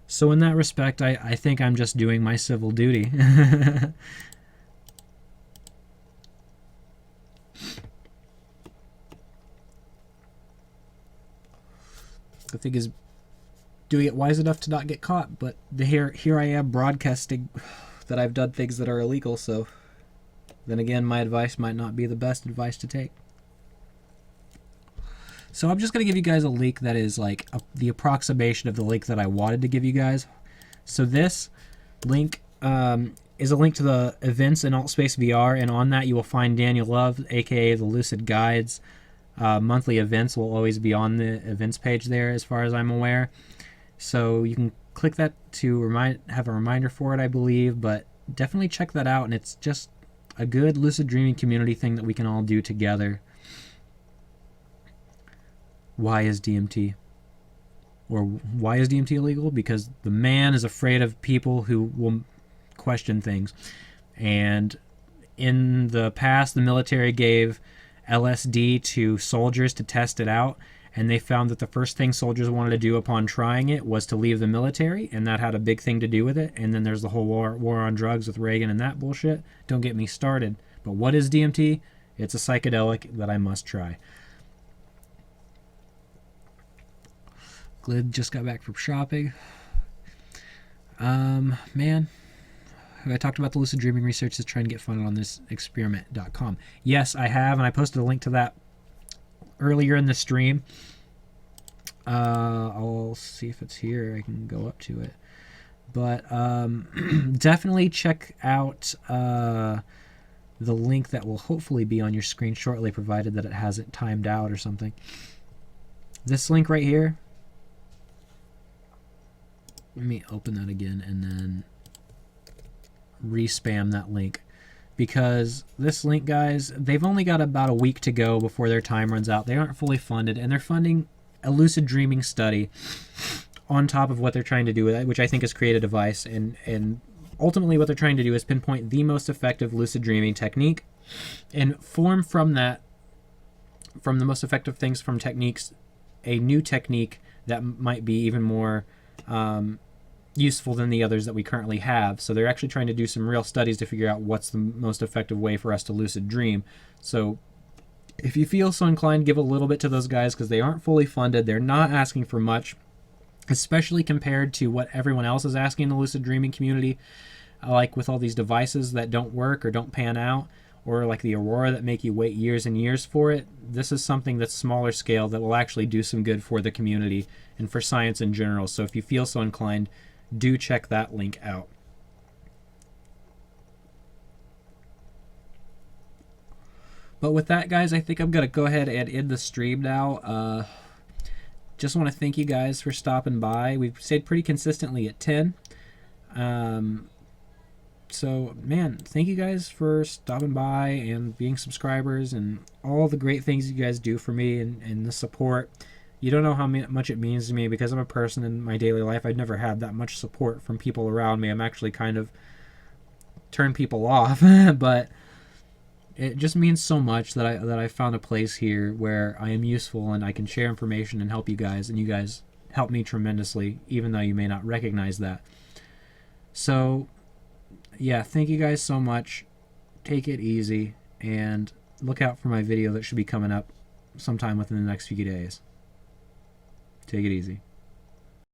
So in that respect, I think I'm just doing my civil duty. The thing is, doing it wise enough to not get caught, but here I am broadcasting that I've done things that are illegal, so then again, my advice might not be the best advice to take. So I'm just going to give you guys a link that is like the approximation of the link that I wanted to give you guys. So this link is a link to the events in Altspace VR, and on that you will find Daniel Love, aka the Lucid Guides. Monthly events will always be on the events page there, as far as I'm aware. So you can click that to have a reminder for it, I believe, but definitely check that out. And it's just a good lucid dreaming community thing that we can all do together. Why is DMT? Or why is DMT illegal? Because the man is afraid of people who will question things. And in the past, the military gave LSD to soldiers to test it out, and they found that the first thing soldiers wanted to do upon trying it was to leave the military, and that had a big thing to do with it. And then there's the whole war on drugs with Reagan and that bullshit. Don't get me started. But what is DMT? It's a psychedelic that I must try. Glid just got back from shopping. Man, I talked about the lucid dreaming research to try and get funded on this experiment.com. Yes, I have, and I posted a link to that earlier in the stream. I'll see if it's here. I can go up to it. But definitely check out the link that will hopefully be on your screen shortly, provided that it hasn't timed out or something. This link right here. Let me open that again and then respam that link, because this link, guys, they've only got about a week to go before their time runs out. They aren't fully funded, and they're funding a lucid dreaming study on top of what they're trying to do with it, which I think is create a device. And ultimately what they're trying to do is pinpoint the most effective lucid dreaming technique and form from that, from the most effective things from techniques, a new technique that might be even more useful than the others that we currently have. So they're actually trying to do some real studies to figure out what's the most effective way for us to lucid dream. So if you feel so inclined, give a little bit to those guys, because they aren't fully funded. They're not asking for much, especially compared to what everyone else is asking in the lucid dreaming community, like with all these devices that don't work or don't pan out, or like the Aurora that make you wait years and years for it. This is something that's smaller scale that will actually do some good for the community and for science in general. So if you feel so inclined, do check that link out. But with that, guys, I think I'm going to go ahead and end the stream now. Just want to thank you guys for stopping by. We've stayed pretty consistently at 10. So, man, thank you guys for stopping by and being subscribers and all the great things you guys do for me and the support. You don't know how much it means to me, because I'm a person in my daily life. I've never had that much support from people around me. I'm actually kind of turned people off, but it just means so much that I found a place here where I am useful and I can share information and help you guys, and you guys help me tremendously, even though you may not recognize that. So, yeah, thank you guys so much. Take it easy, and look out for my video that should be coming up sometime within the next few days. Take it easy.